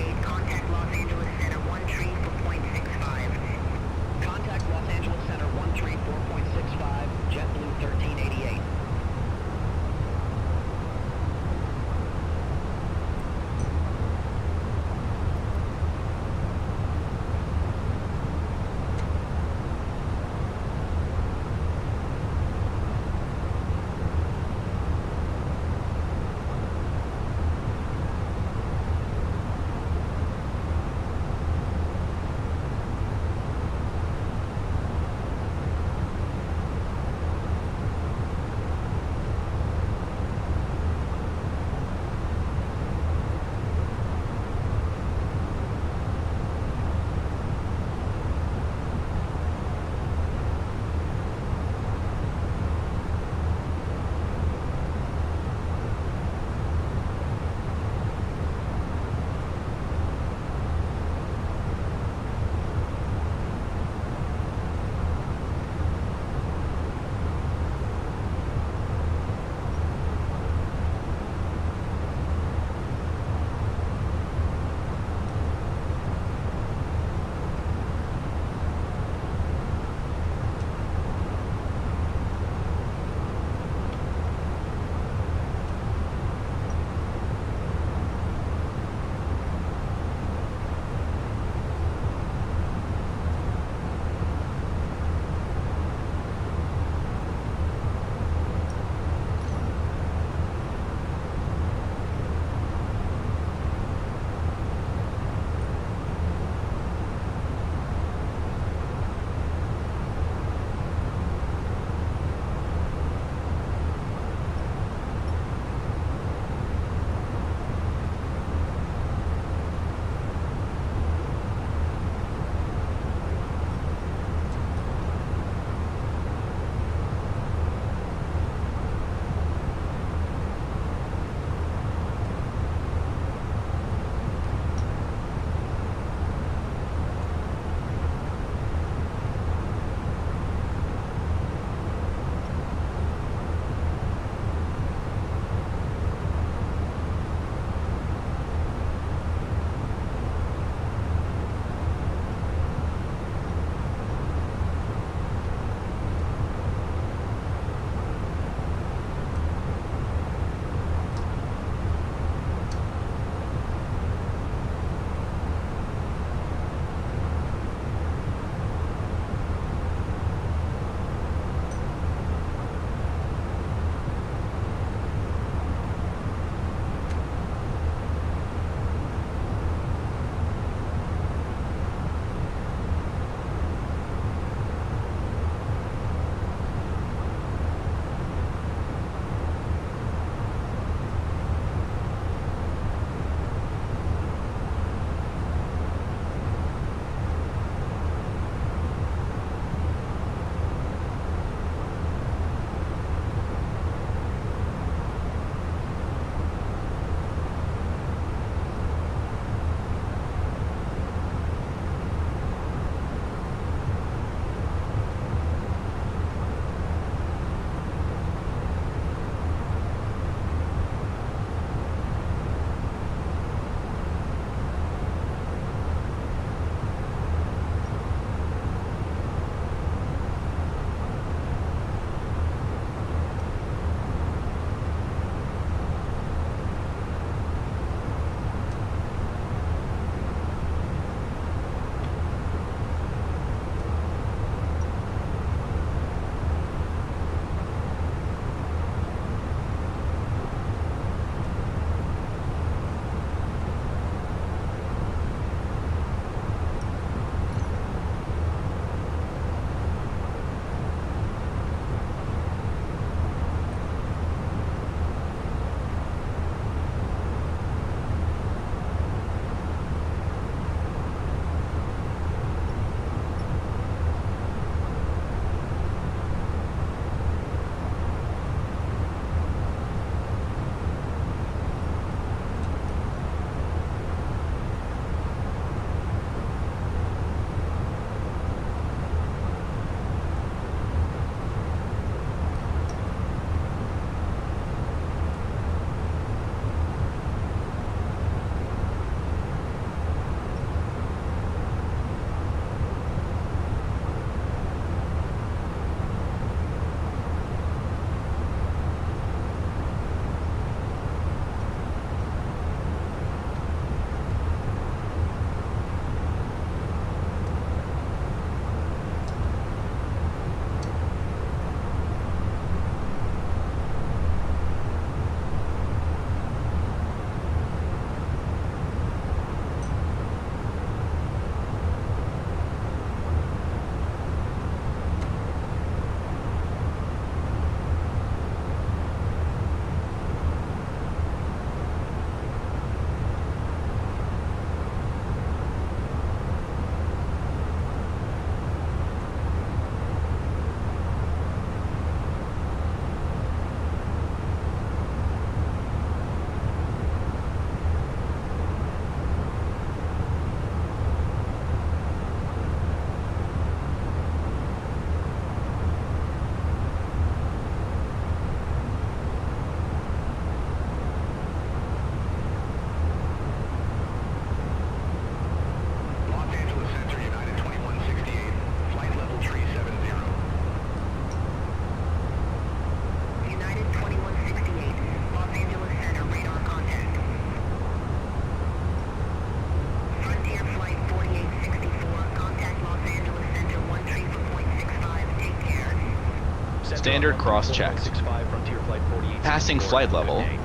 Standard cross-checked. 65 Frontier Flight 4864. Passing flight level. Good day.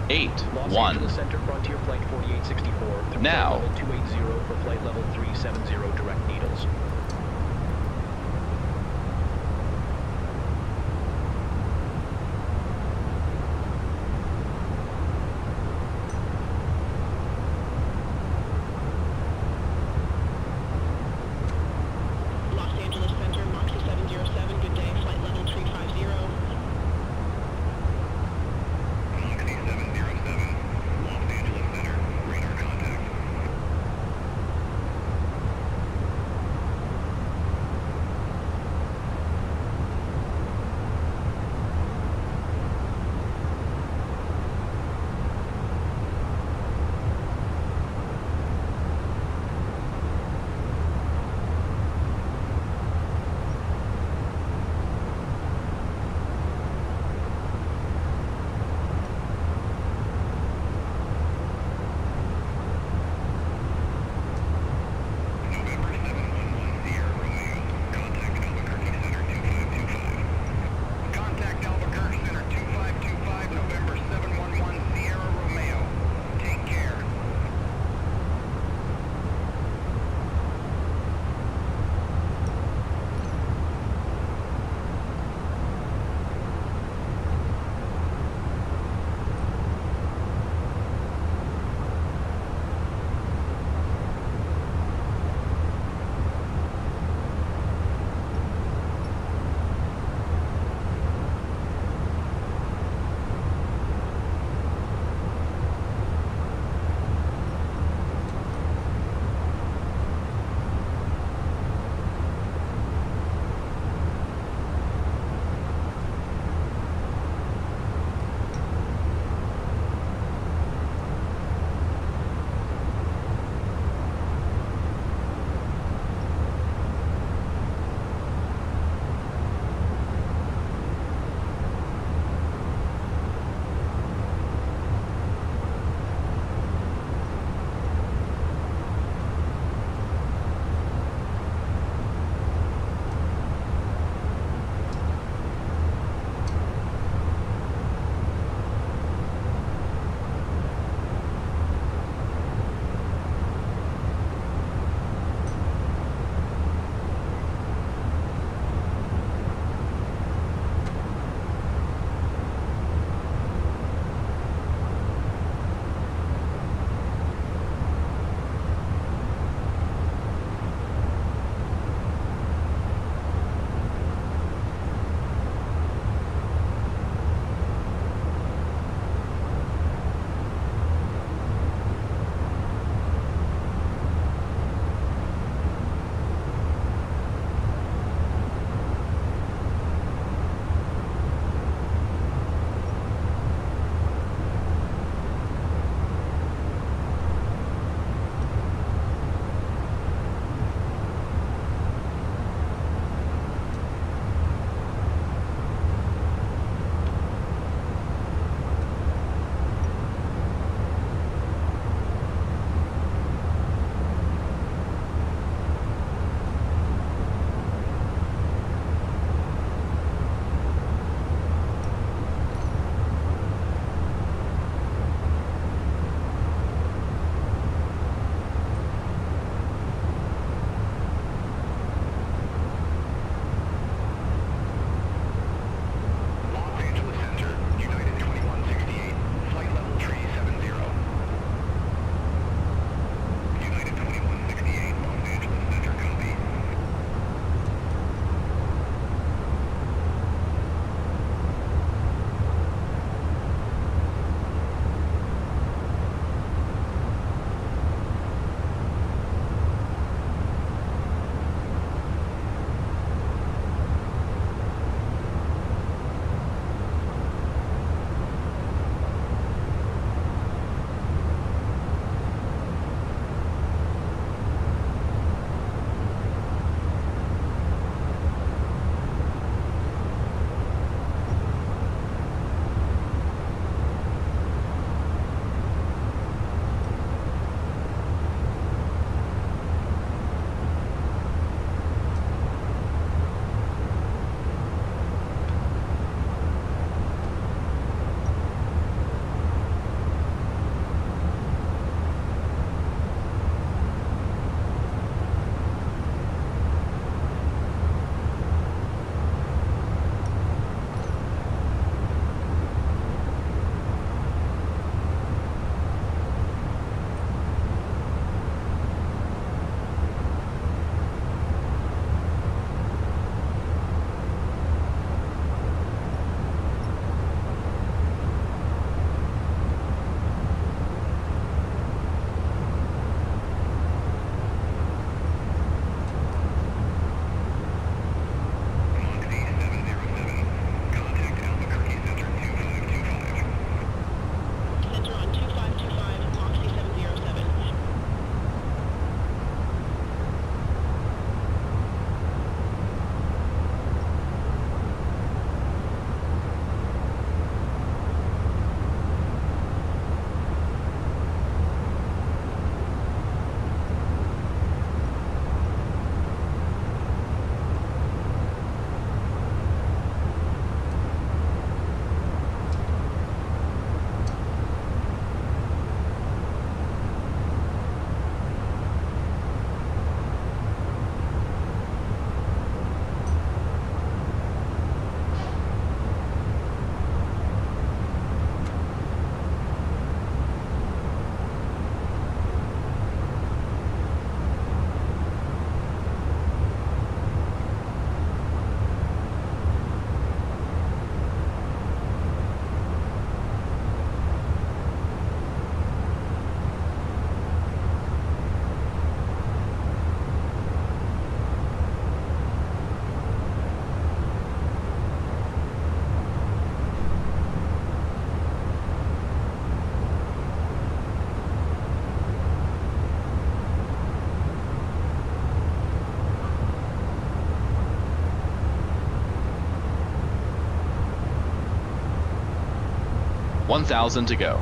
281. Los Angeles Center Frontier Flight 4864. Through Now. Flight level 280 for flight level 370 direct needles. Los Angeles Center, Moxie 707, good day, flight level 350. Moxie 707, Los Angeles Center, radar contact. 1,000 to go.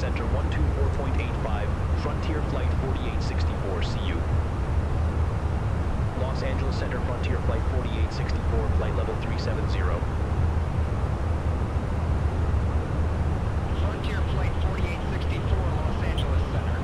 Center 124.85, Frontier Flight 4864, see you. Los Angeles Center Frontier Flight 4864, flight level 370. Frontier Flight 4864, Los Angeles Center.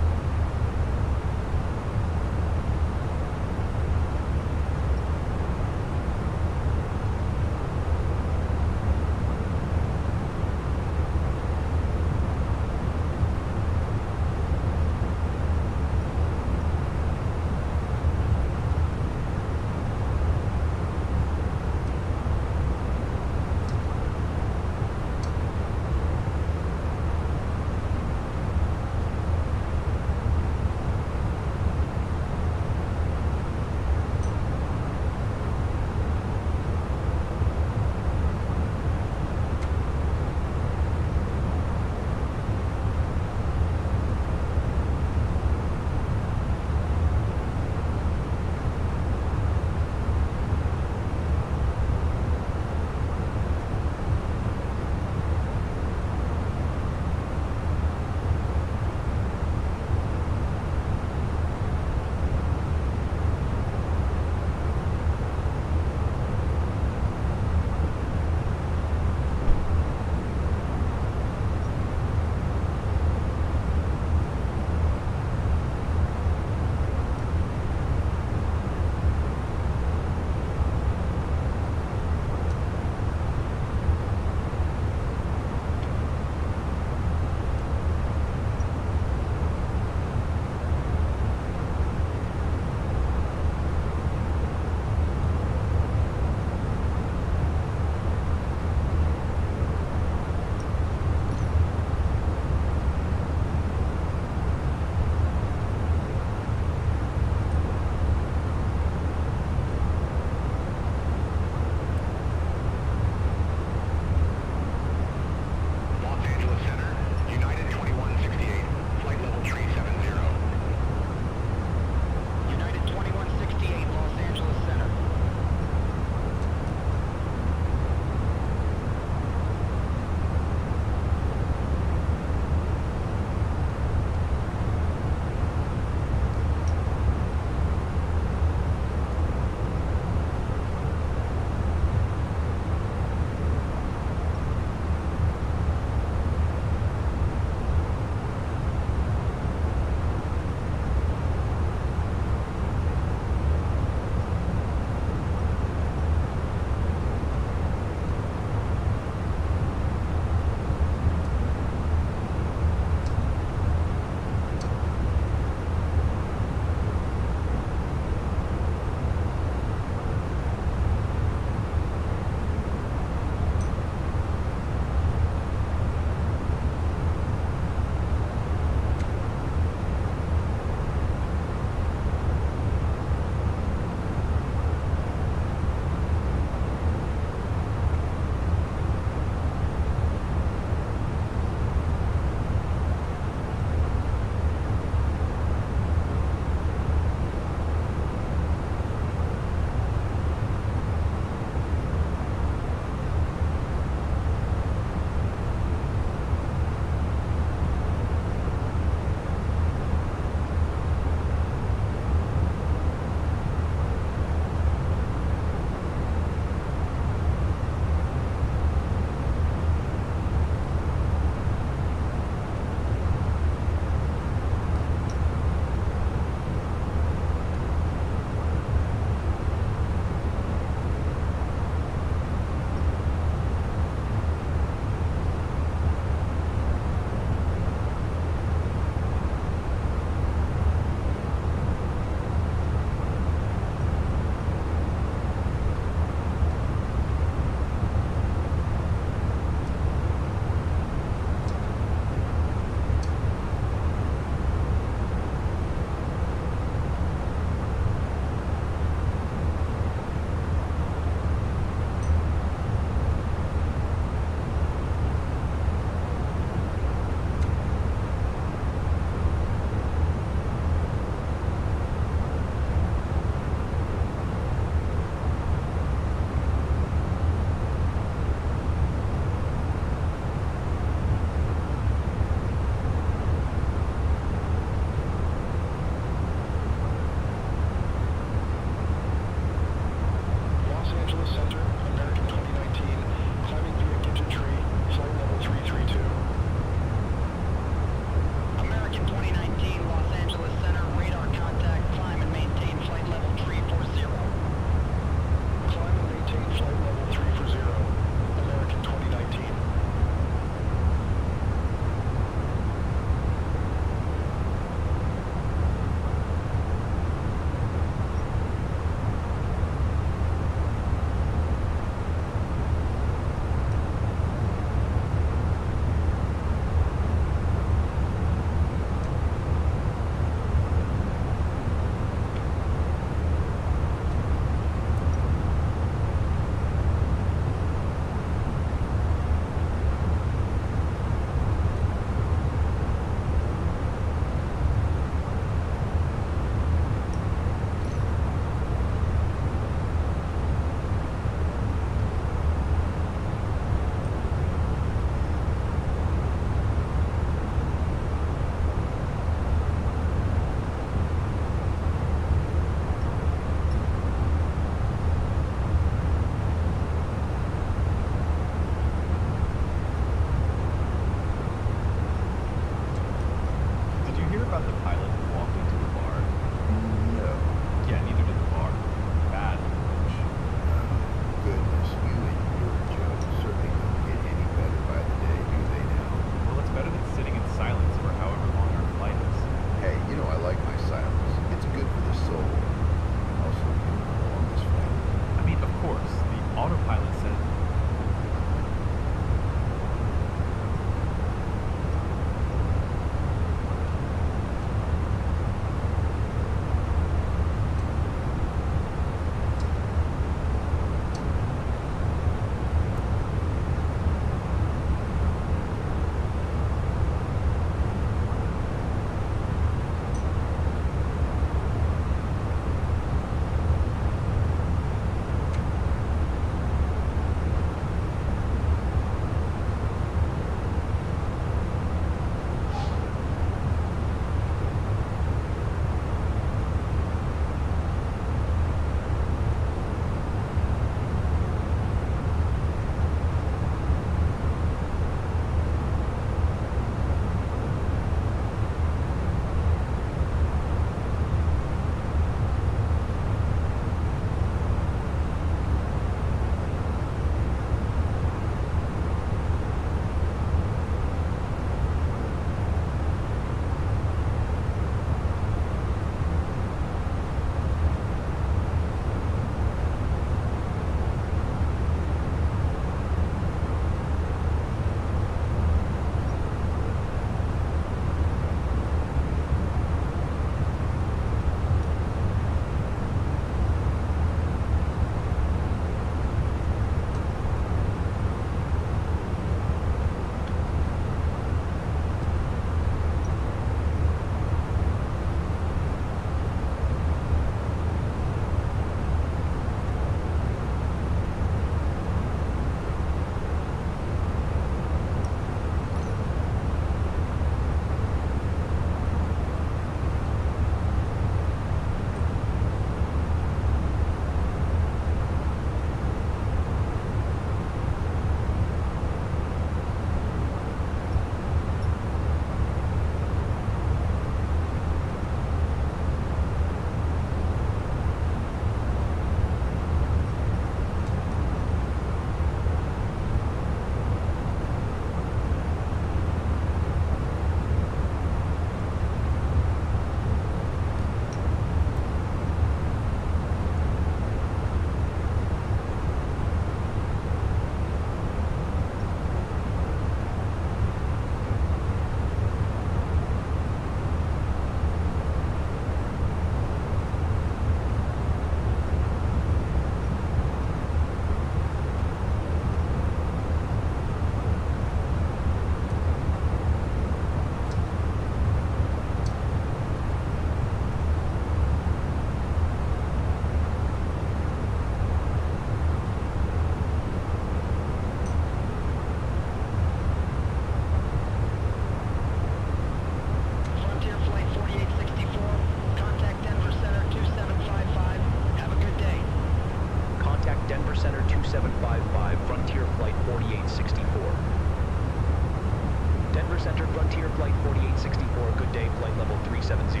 Denver Center, Frontier Flight 4864, good day, flight level 370.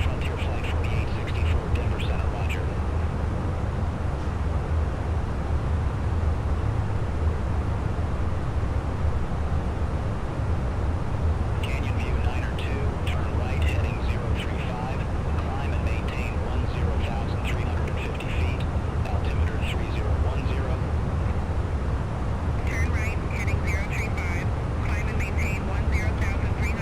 Frontier Flight 4864, Denver Center, roger. Canyon View 9 or 2, turn right, heading 035, climb and maintain 10,350 feet, altimeter 3010. Turn right, heading 035, climb and maintain 10,350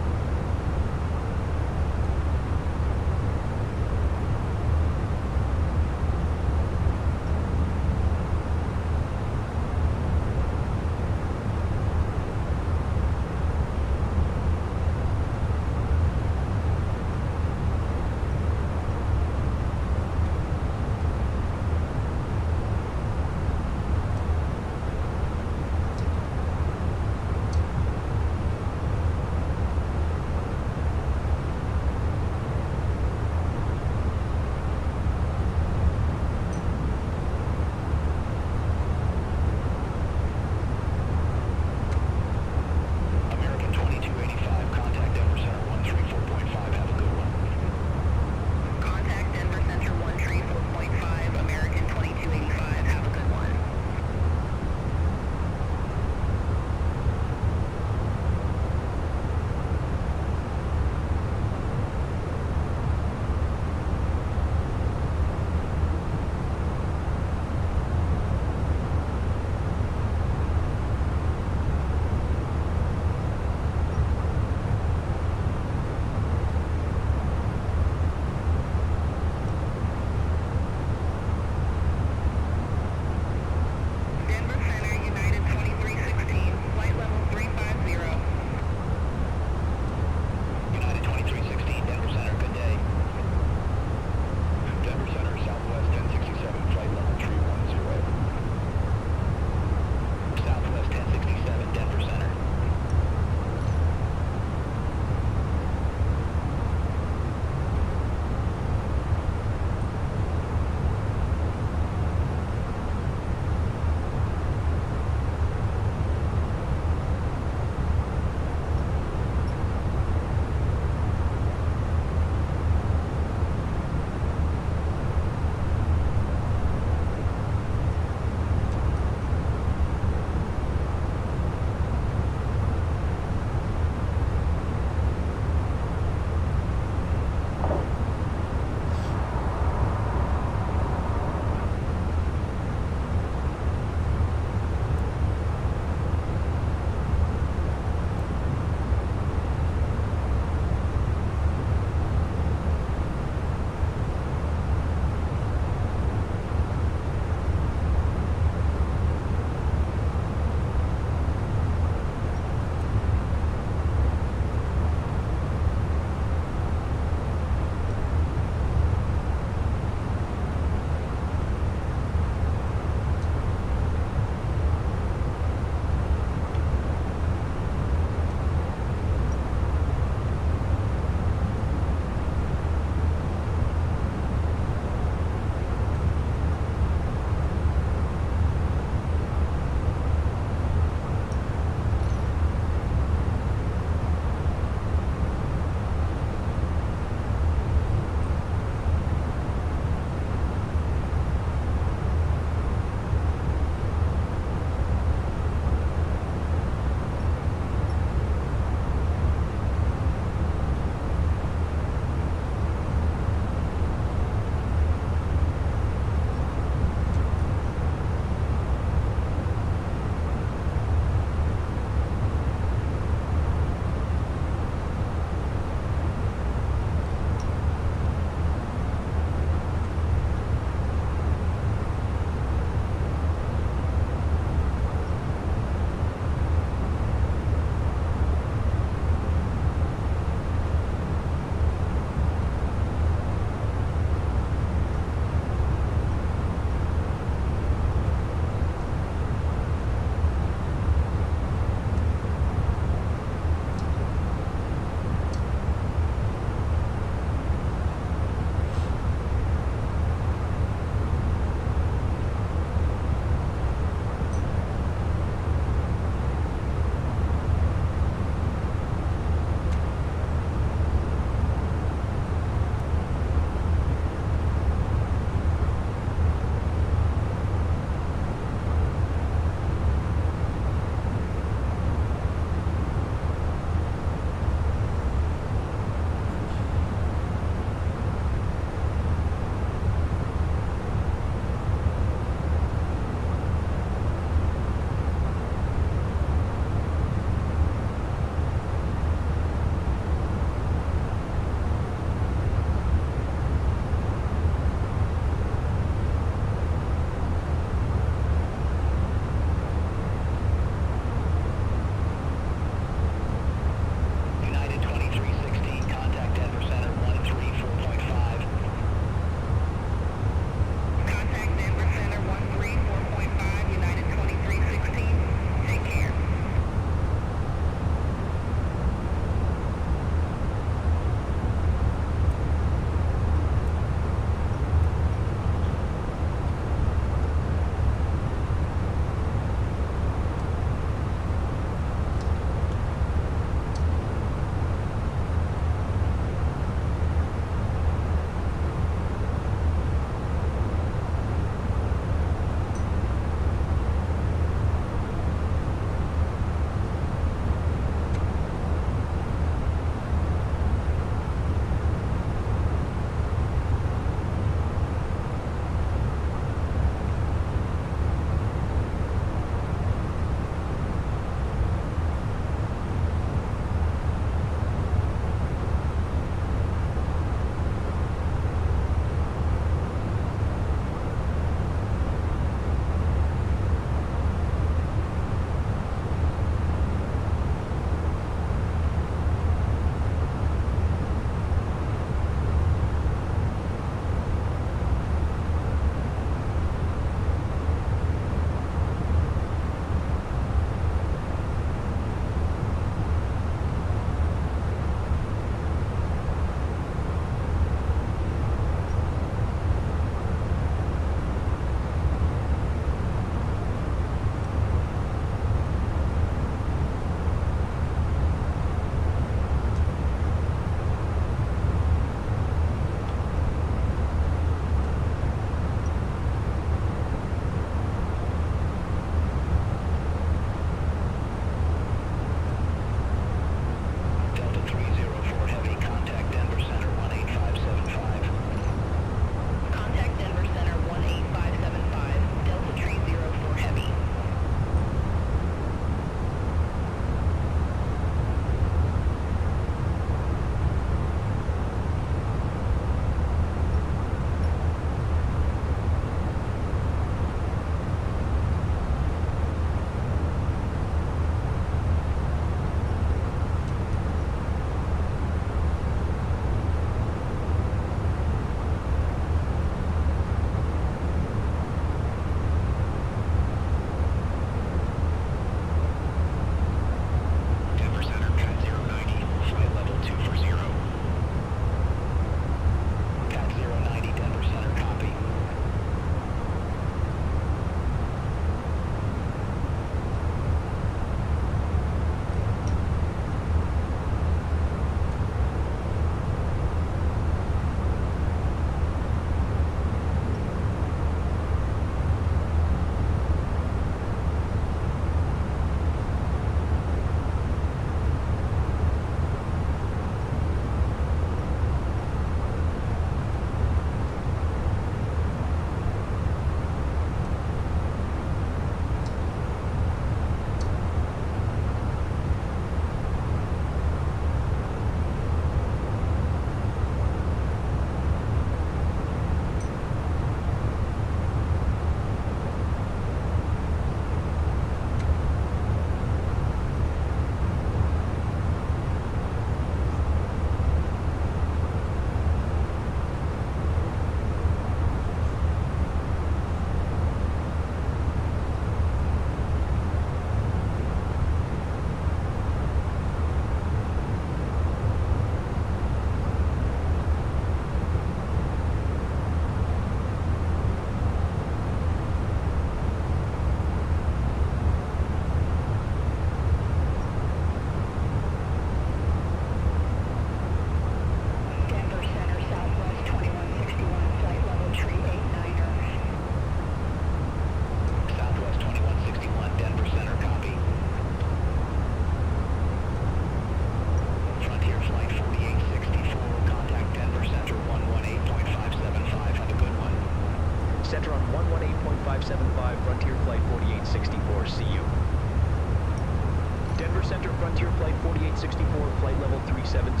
4864, flight level 370.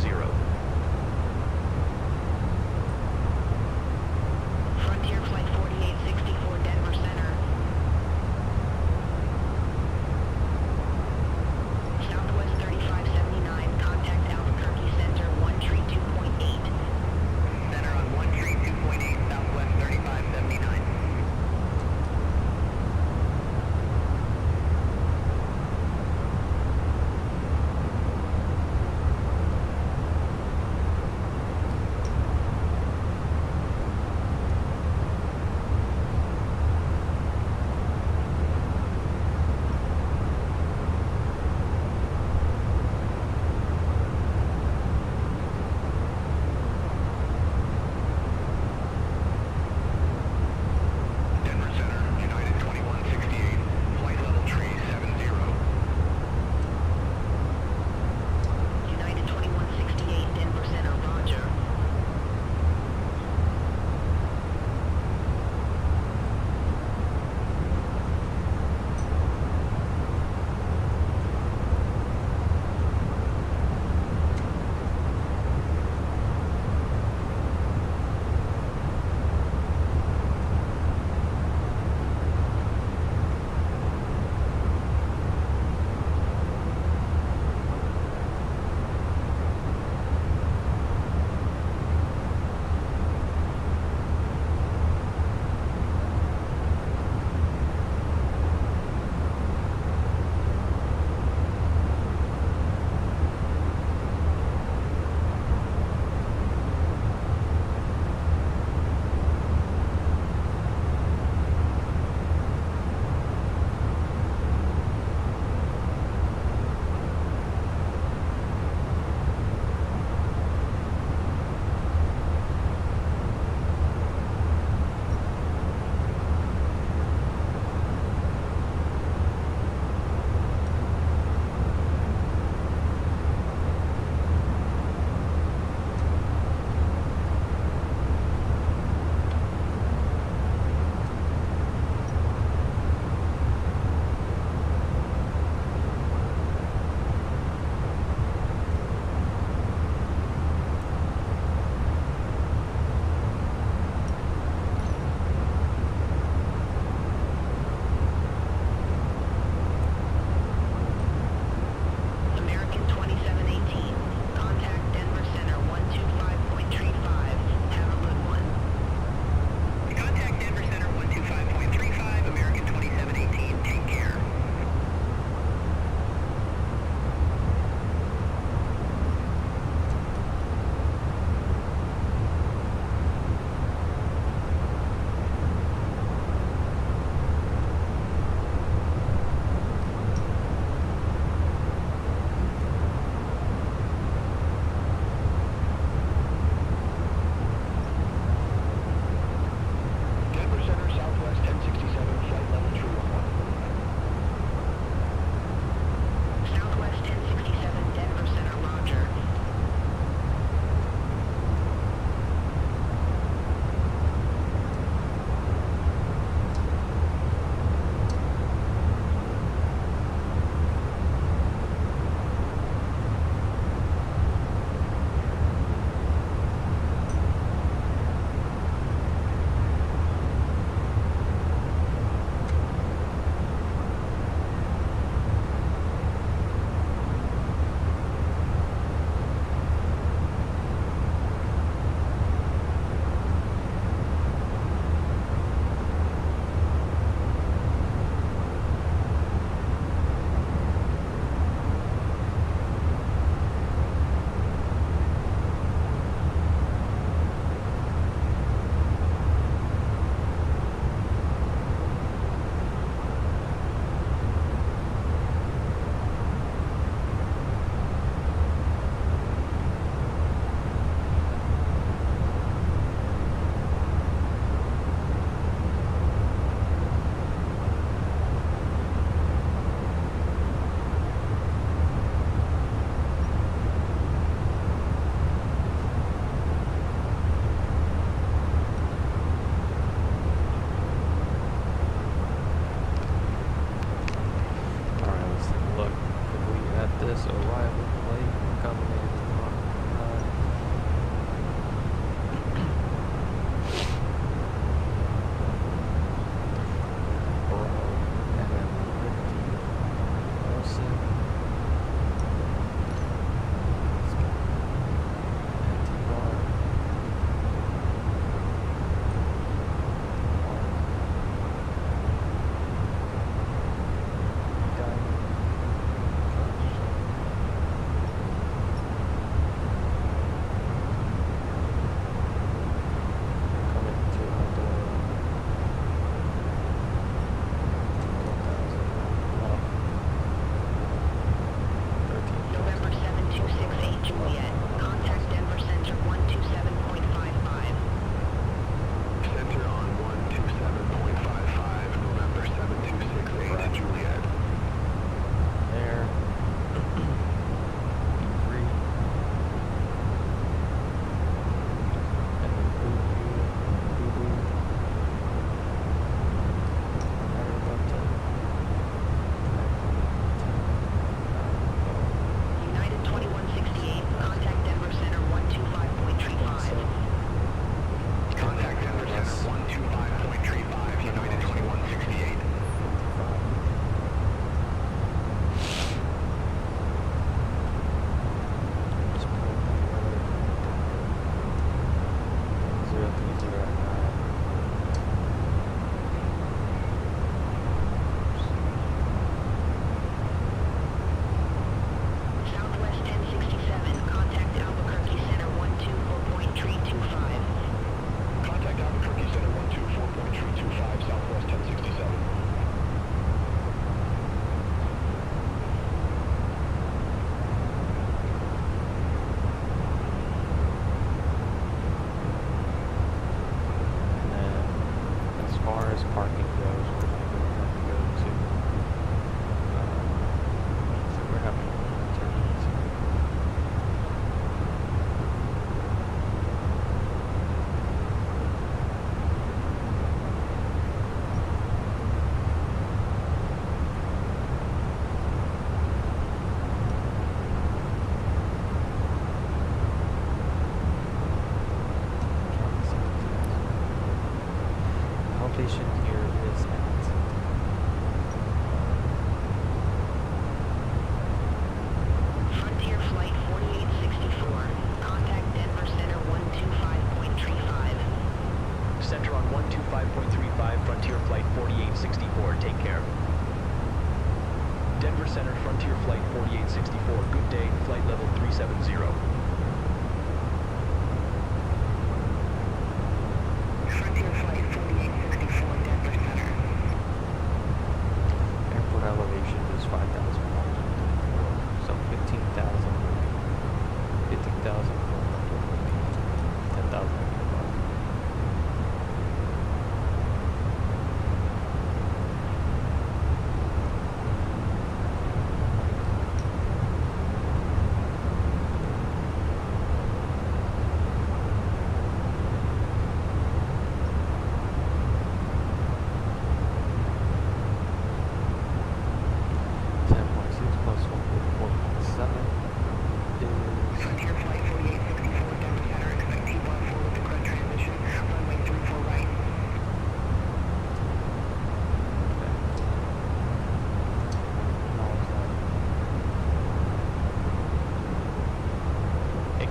Frontier Flight 4864, Denver Center. Southwest 3579, contact Albuquerque Center, 132.8. Center on 132.8, Southwest 3579.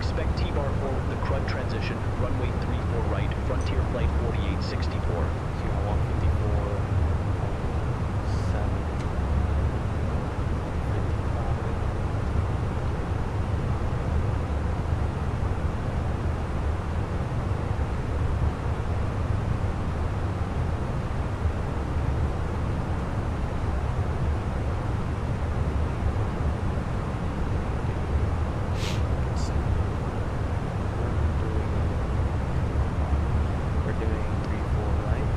Expect T-bar forward the crud transition, runway 34 right, frontier flight 4864. So you want 154, 7, 55. We're doing 3-4 right.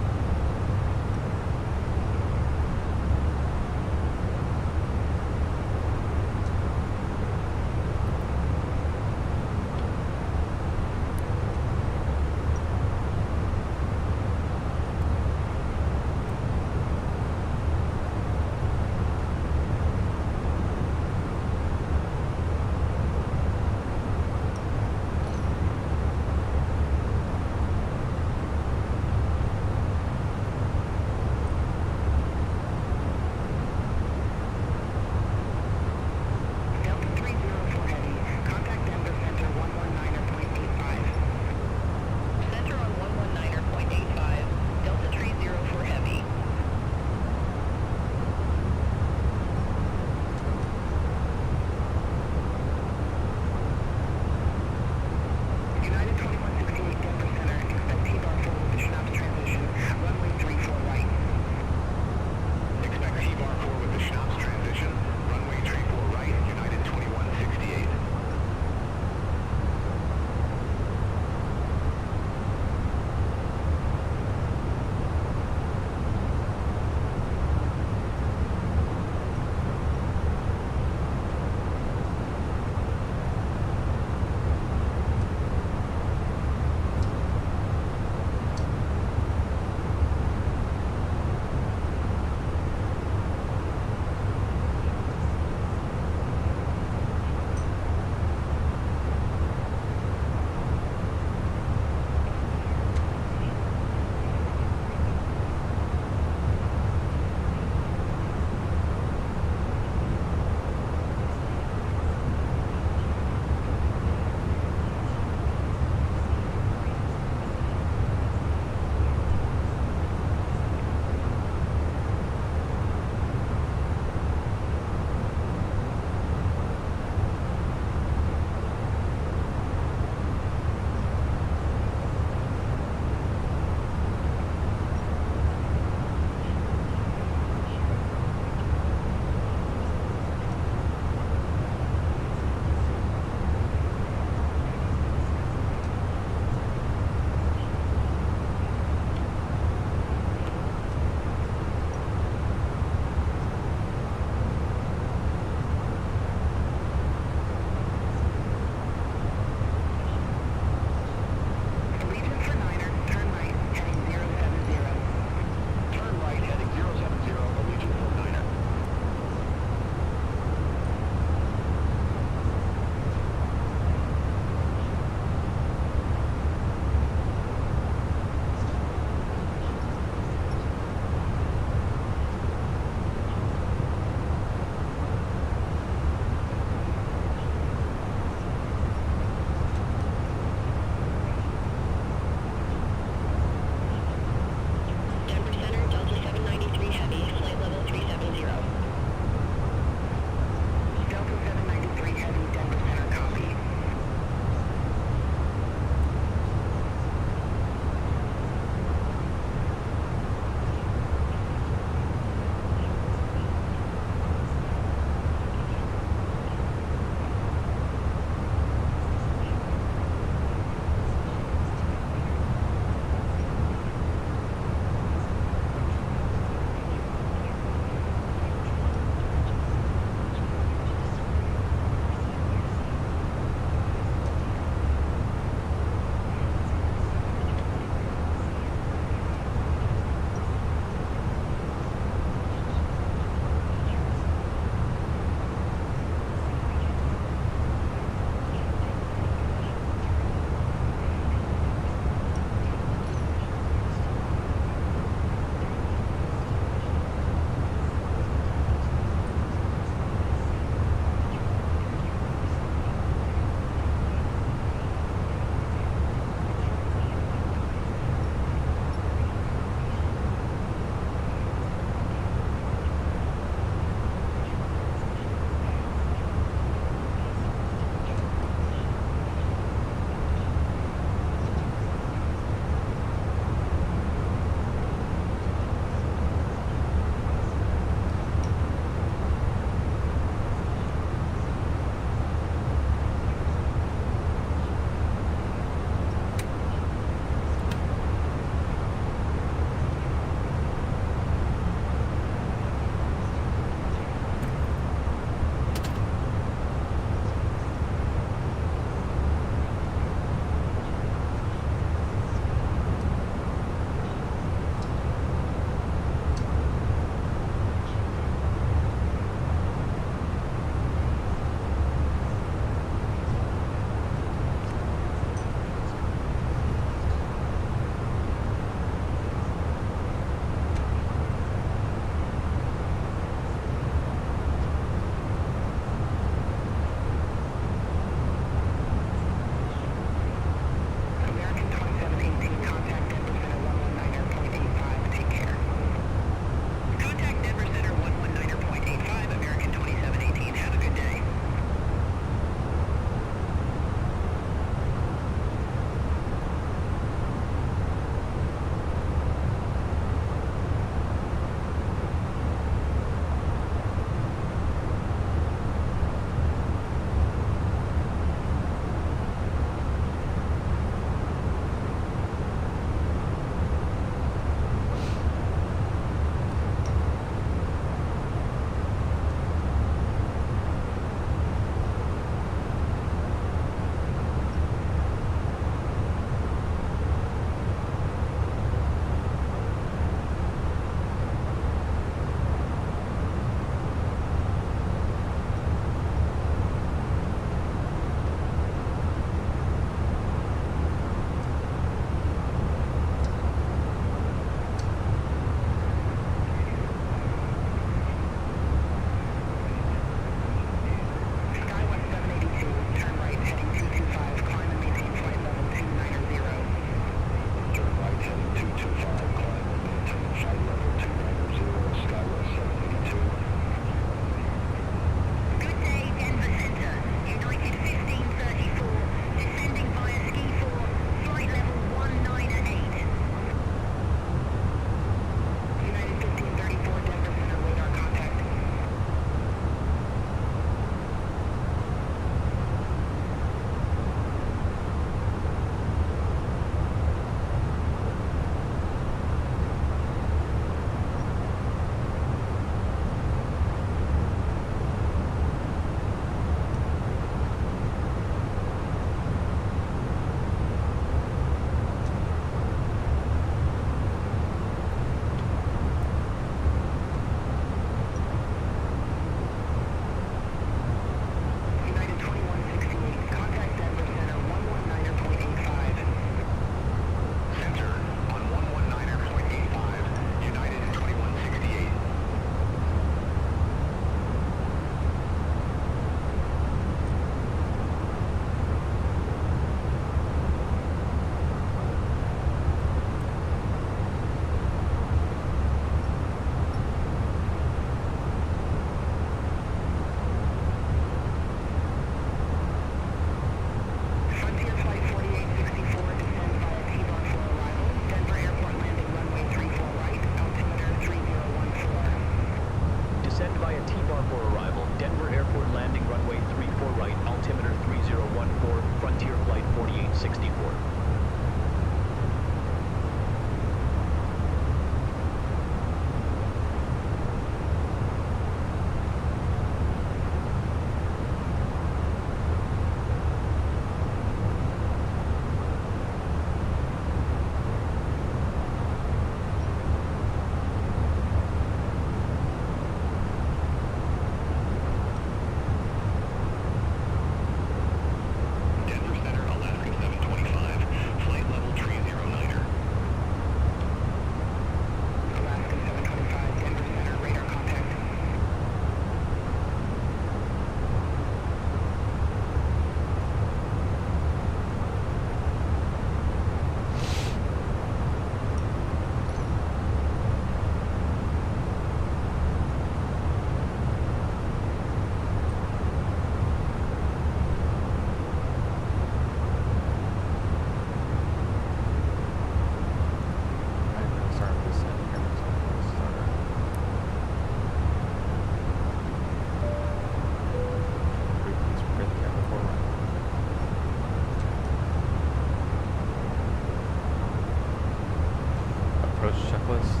checklist.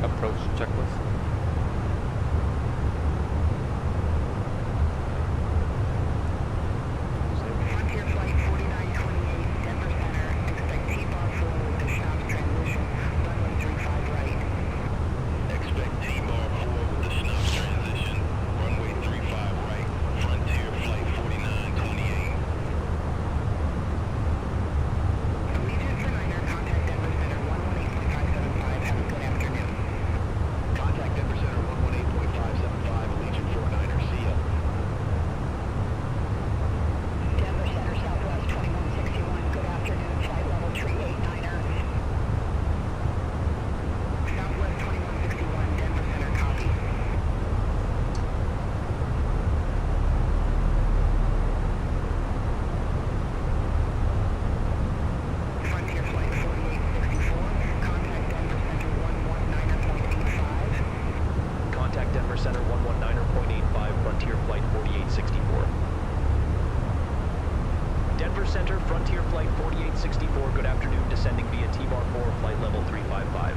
Approach checklist. Frontier Flight 4928, Denver Center. Expect T-bar 4 with the Schnauz transition. Runway 35 right. Expect T-bar 4 with the Schnauz transition. Runway 35 right. Frontier Flight 4928. Allegiant for Niner, contact Denver Center 118.575. Have a good afternoon. Contact Denver Center 118.575, Allegiant 49er, see ya. Denver Center Southwest 2161. Good afternoon. Flight level 389er. Southwest 2161. Denver Center copy. Frontier Flight 4864. Contact Denver Center 119.85. Contact Denver Center 119.85, Frontier Flight 4864. Denver Center, Frontier Flight 4864, good afternoon, descending via T-bar 4, flight level 355.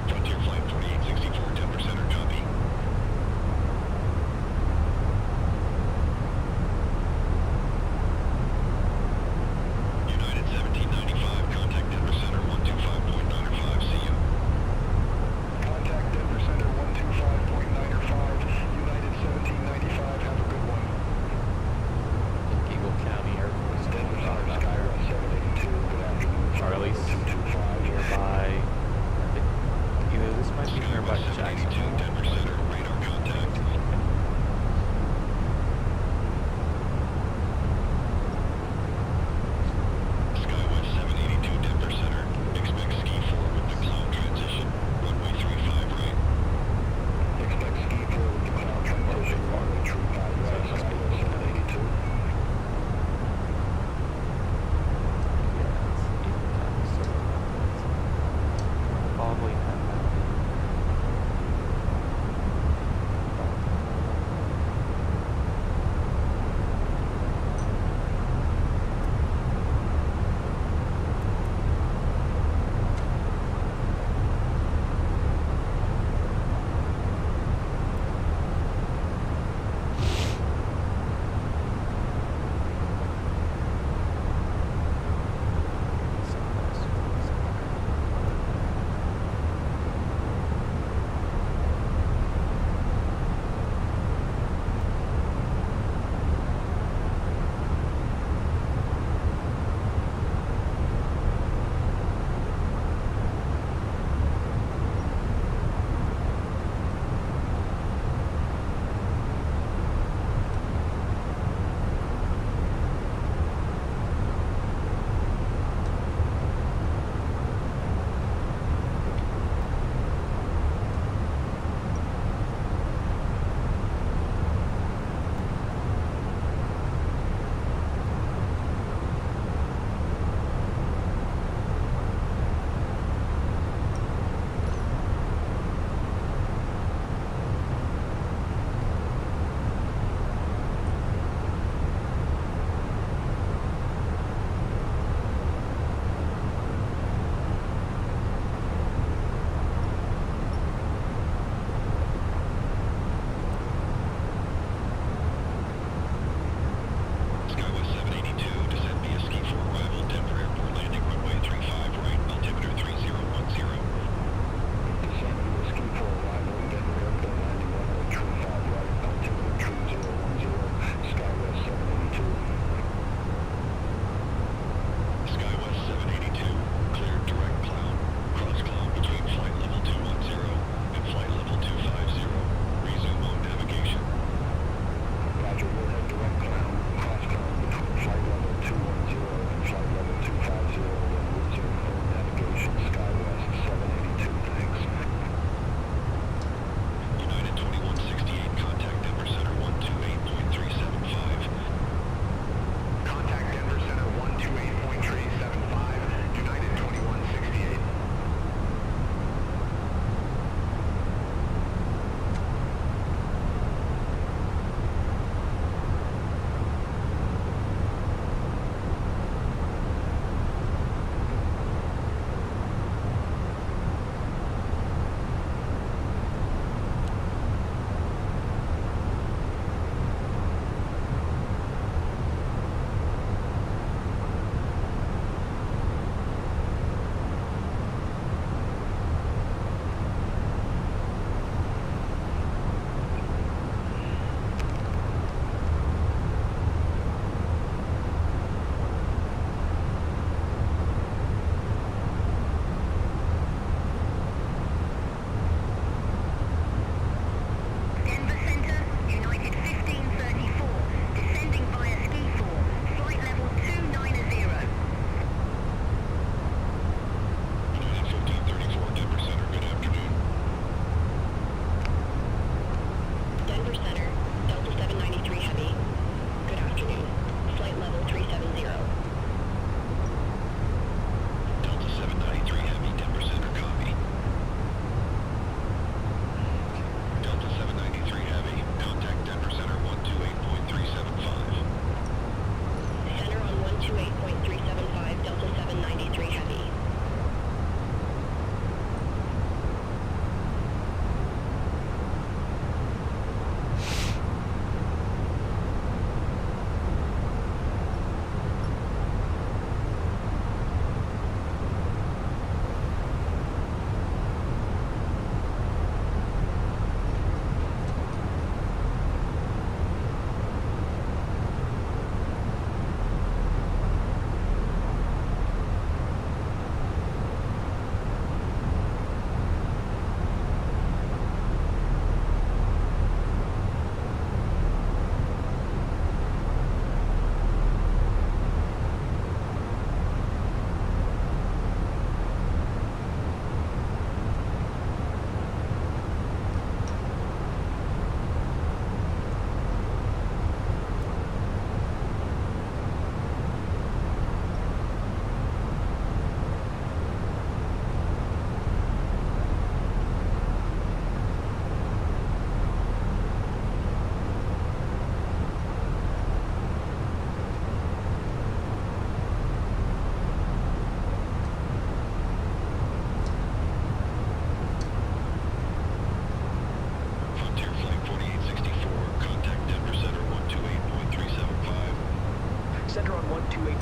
Frontier Flight 4864, Denver Center, copy. United 1795, contact Denver Center 125.95, see ya. Contact Denver Center 125.95, United 1795, have a good one. Eagle County Air Force. Denver Center Skyra 782.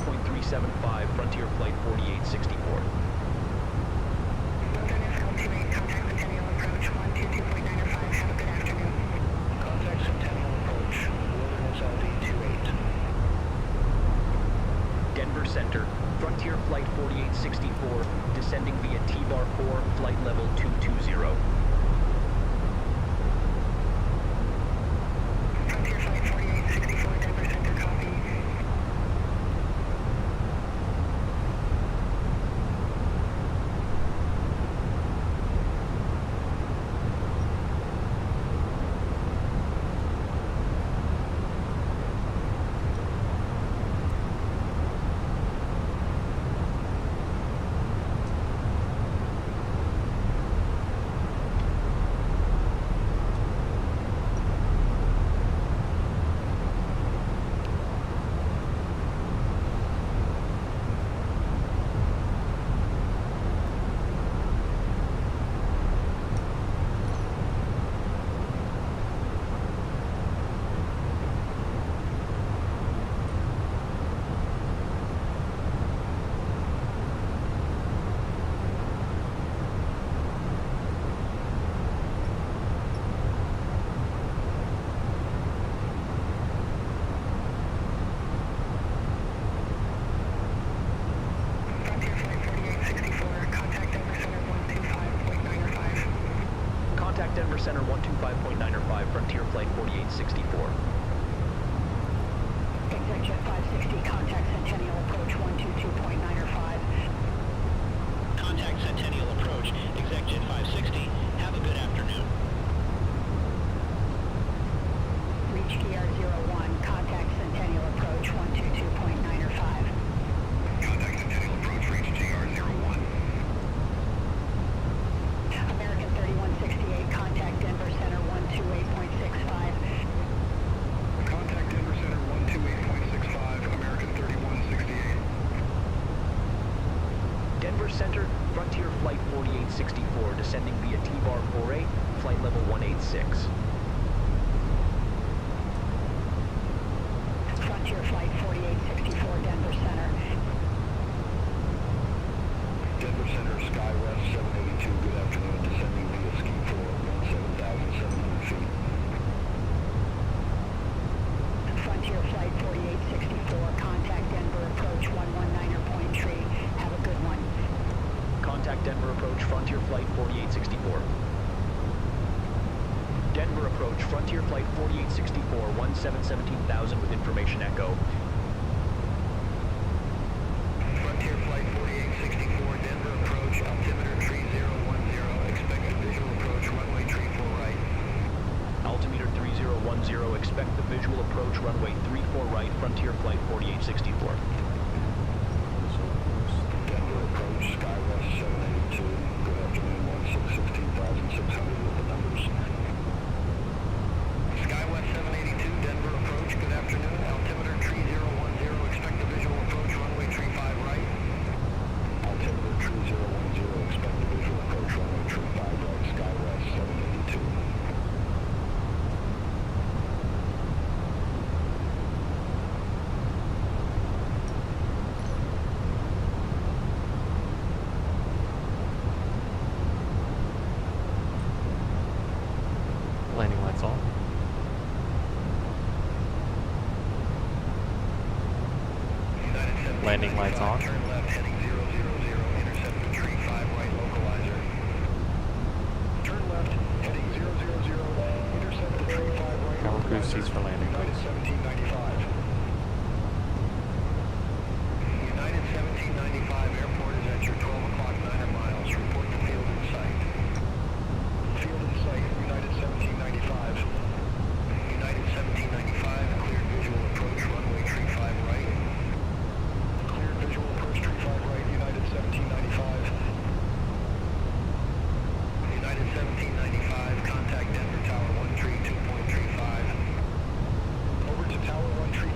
2.375, Frontier Flight 4864. Wilderness L28, contact Centennial approach 122.905. Have a good afternoon. Contact Centennial approach, Wilderness LD28. Denver Center, Frontier Flight 4864, descending via T-Bar 4, flight level 220. Frontier Flight 4864, Denver Center, copy. Frontier Flight 4864, contact Denver Center 125.905. Contact Denver Center 125.905, Frontier Flight 4864. Exec Jet 560, contact Centennial approach 122.905. Contact Centennial approach, Exec Jet 560. Have a good afternoon. Reach DR01, contact Centennial approach 122.905. Contact Centennial approach, reach GR01. American 3168, contact Denver Center 128.65. Contact Denver Center 128.65, American 3168. Denver Center, Frontier Flight 4864, descending via T-Bar 48, flight level 186. Frontier Flight 4864, Denver Center. Denver Center, SkyWest 782. Good afternoon. Descending via Ski 4, 17,700 feet. Frontier Flight 4864, contact Denver approach 119er Point Tree. Have a good one. Contact Denver approach, Frontier Flight 4864. Denver approach, Frontier Flight 4864, 1717,000 with information echo. Frontier Flight 4864, Denver approach, altimeter 3010. Expect a visual approach, runway 34 right. Altimeter 3010, expect the visual approach, runway 34 right, Frontier Flight 4864. Denver approach, SkyWest 782. Good afternoon, 16,600 with the numbers. SkyWest 782, Denver approach, good afternoon, altimeter 3010. Expect the visual approach, runway 35 right. Altimeter 3010, expect the visual approach, runway 35 right, SkyWest 782. Landing lights on. Landing lights on. Turn left, heading 000, intercept the tree 5 right localizer. Turn left, heading 000, intercept the tree 5 right Power localizer. boost seats for landing, United please. 1795. United 1795 airport is at your 12 o'clock 9 miles. Report to field in sight. Field in sight, United 1795. United 1795, cleared visual approach, runway tree 5 right. Cleared visual approach, tree 5 right, United 1795. United 1795, contact Denver Tower 1 tree 2.35. Over to Tower 1 tree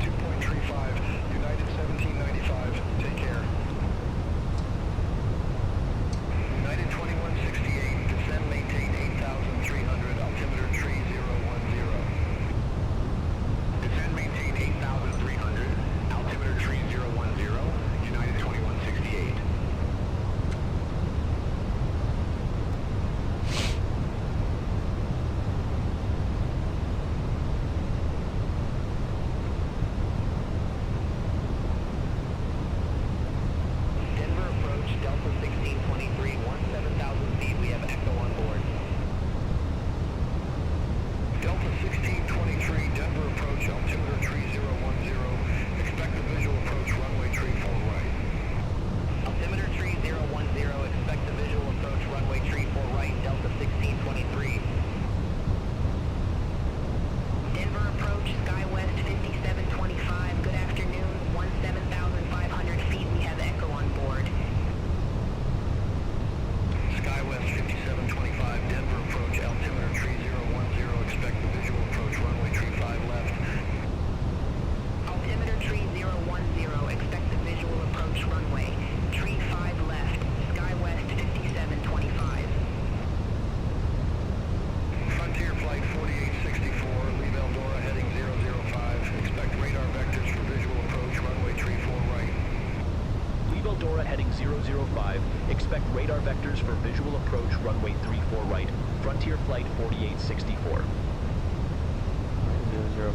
Expect radar vectors for visual approach runway 34 right, Frontier Flight 4864.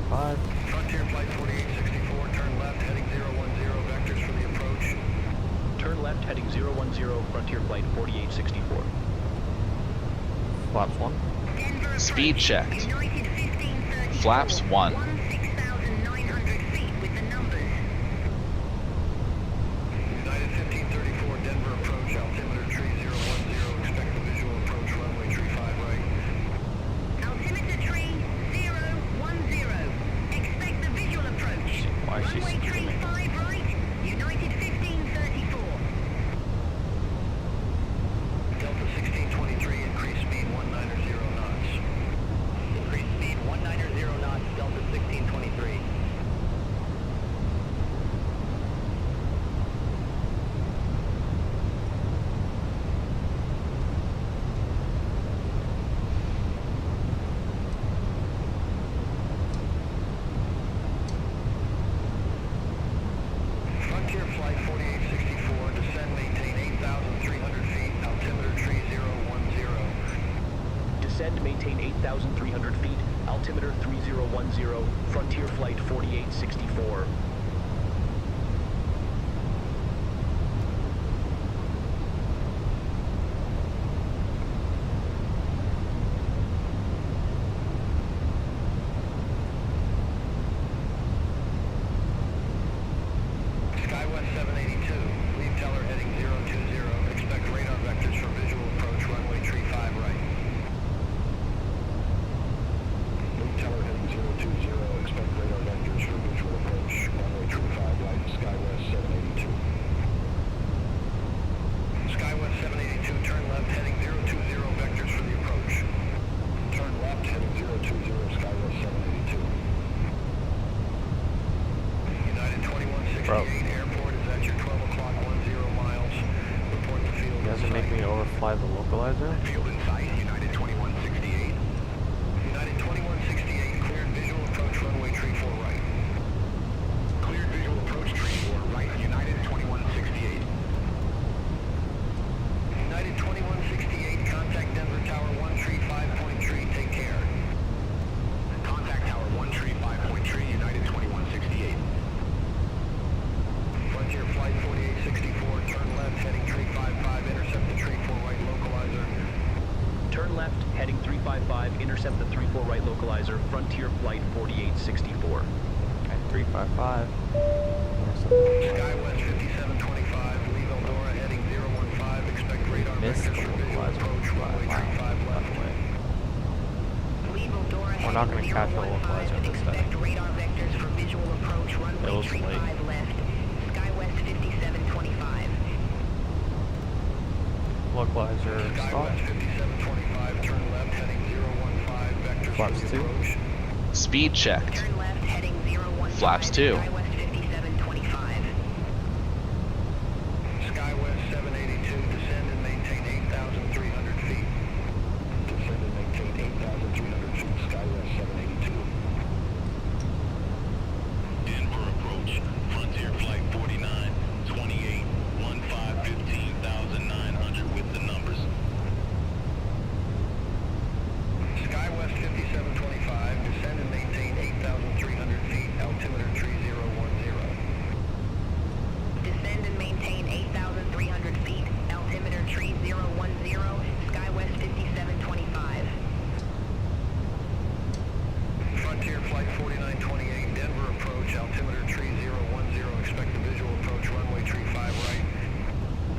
005. Frontier Flight 4864, turn left, heading 010, vectors for the approach. Turn left, heading 010, Frontier Flight 4864. Flaps 1. Speed checked. Flaps 1. 16,900 feet with the numbers. United 1534, Denver approach, altimeter tree 010, expect the visual approach, runway tree 5 right. Altimeter tree 010. Expect the visual approach. Why is she Runway tree screaming? 5 right. United 1534. Delta 1623, increase speed 190 knots. Increase speed 190 knots, Delta 1623. Frontier Flight 4864, descend, maintain 8,300 feet, altimeter tree 010. Descend, maintain 8,300 feet, altimeter 3010, Frontier Flight 4864. SkyWest 782, lead teller heading 020, expect radar vectors for visual approach, runway tree 5 right. Lead teller heading 020, expect radar vectors for visual approach, runway tree 5 right, SkyWest 782. SkyWest 782, turn left heading 020, vectors for the approach. Turn left heading 020, SkyWest 782. United 2168, Bro. airport is at your 12 o'clock, 10 miles. Report the field. You guys are making me overfly the localizer? Field in sight, United 2168. United 2168, cleared visual approach runway tree 4 right. Cleared visual approach tree 4 right, United 2168. United 2168, contact Denver Tower 1 tree 5 point tree, take care. Contact Tower 1 tree 5 point tree, United 2168. Frontier Flight 4864, turn left, heading tree 55, intercept the tree 4 right localizer. Turn left, heading 355, intercept the 34 right localizer, Frontier Flight 4864. Okay, 355. SkyWest 5725, leave Eldora heading 015, expect radar Missed vectors the for visual localizer. approach, runway tree 5 left. Leave Eldora We're not heading gonna catch a 015, localizer this expect time. radar vectors for visual approach, It runway was tree late. 5 left. SkyWest 5725. Localizer stop. SkyWest 5725, turn left heading 015, vectors Flaps for the 2. approach. Speed checked. Turn left heading 015. Flaps 2. SkyWest 5725. SkyWest 782, descend and maintain 8,300 feet. Descend and maintain 8,300 feet, SkyWest 782. Denver approach. Frontier Flight 4928, 15,900 with the numbers. SkyWest 5725, descend and maintain 8,300 feet, altimeter tree 010. Descend and maintain 8,300 feet. Altimeter tree 010. SkyWest 5725. Frontier Flight 4928, Denver approach, altimeter tree 010, expect the visual approach, runway tree 5 right.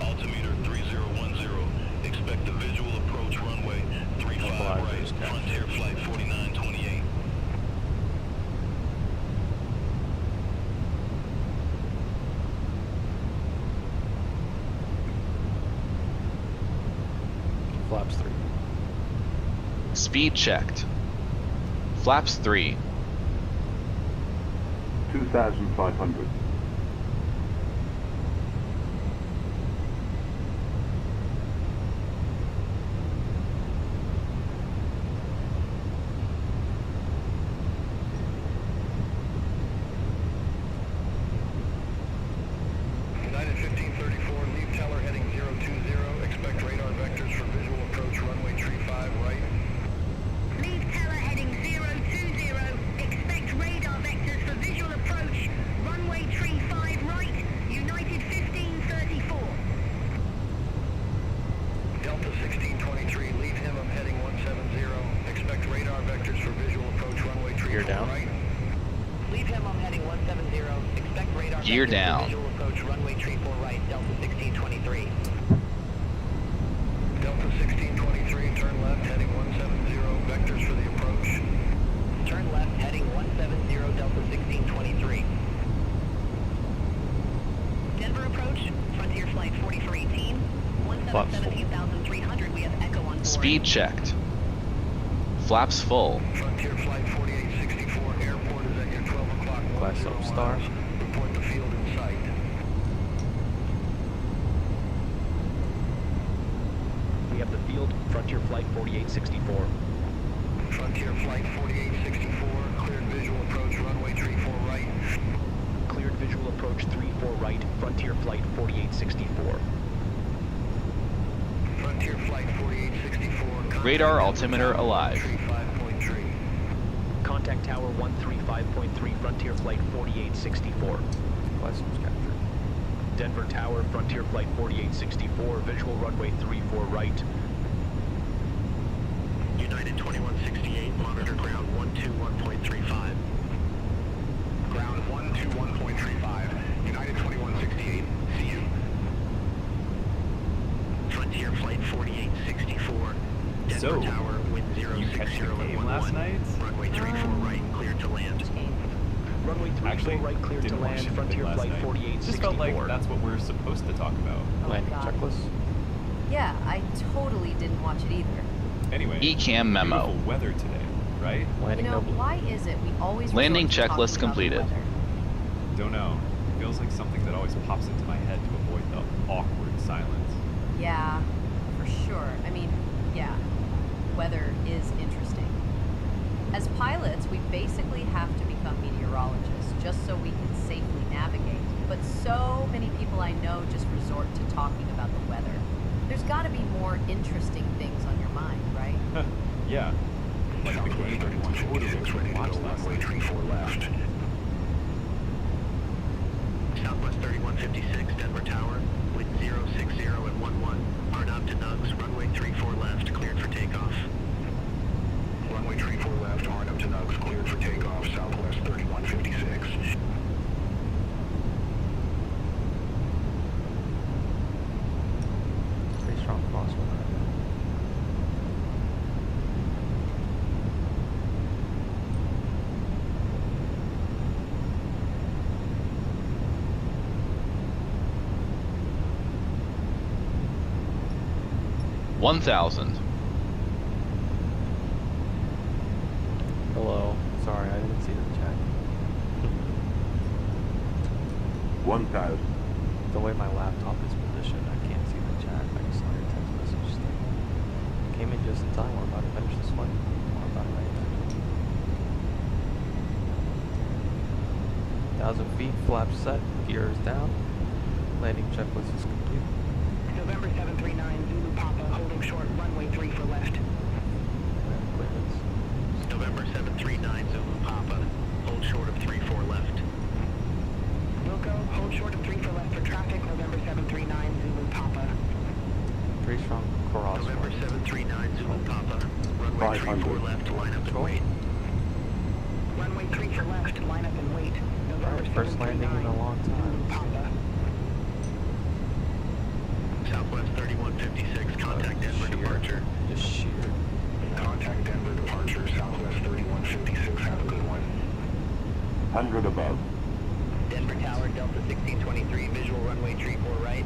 Altimeter 3010, expect the visual approach runway 35 right. Localizers captured. Frontier Flight 4928. Flaps 3. Speed checked. Flaps 3. 2,500. United 1534, leave teller heading 020, Leave him on heading 170. Expect radar. Gear vectors for down. Visual approach runway 34 right, Delta 1623. Delta 1623, turn left, heading 170, vectors for the approach. Turn left, heading 170, Delta 1623. Denver approach, Frontier Flight 4418, 17,300, we have Echo on board. Speed checked. Flaps full. Frontier Flight 4864, airport is at your 12 o'clock. Class up star. Report the field in sight. We have the field, Frontier Flight 4864. Frontier Flight 4864, cleared visual approach, runway 34 right. Cleared visual approach 34 right, Frontier Flight 4864. Frontier Flight 4864. Radar altimeter alive. 35.3. Contact Tower 135.3, Frontier Flight 4864. Class captured. Denver Tower, Frontier Flight 4864, visual runway 34 right. United 2168, monitor ground 121.35. Ground 121.35. United 2168, see you. Frontier Flight 4864. Denver So, Tower, wind 060 you catch the game last night? Runway 34 right, cleared to land. Runway 34 Actually, right, cleared to didn't watch land, anything Frontier last Flight night. 4864. Just felt like that's what we're supposed to talk about. Landing God. checklist. Yeah, I totally didn't watch it either. Anyway, ECAM memo. beautiful weather today, right? You Landing know, nobly. why is it we always Landing resort to checklist talking about the completed. weather? Don't know. It feels like something that always pops into my head to avoid the awkward silence. Yeah, for sure. I mean, yeah, weather is interesting. As pilots, we basically have to become meteorologists just so we can safely navigate. But so many people I know just resort to talking about the weather. There's got to be more interesting things on your mind, right? Yeah, like the game that one order which we watched last Runway night. 34 left. Southwest 3156, Denver Tower, wind 060 at 11. Hard up to Nugs, runway 34 left, cleared for takeoff. Runway 34 left, hard up to Nugs, cleared for takeoff. Southwest 3156. Pretty strong crosswind right now. One 1,000. Hello. Sorry, I didn't see the chat. 1,000. The way my laptop is positioned, I can't see the chat. I just saw your text message thing. Came in just in time. We're about to finish this flight. We're about right now. 1,000 feet, flaps set, gears down. Landing checklist is complete. November 739, Zulu Papa, holding short, runway 3 for left. Land clearance. November 739, Zulu Papa, hold short of 34 left. Wilco, hold short of 3 for left for traffic, November 739, Zulu Papa. Pretty strong November crosswind. 739, Zulu Papa, runway 34 left, line up and wait. Runway 3 for left, line up and wait. November First landing in a long time. Papa. Southwest 3156, contact Denver departure. Just sheer. Contact Denver departure, Southwest 3156. Have a good one. 100 above. Denver Tower, Delta 1623, visual runway 34 right.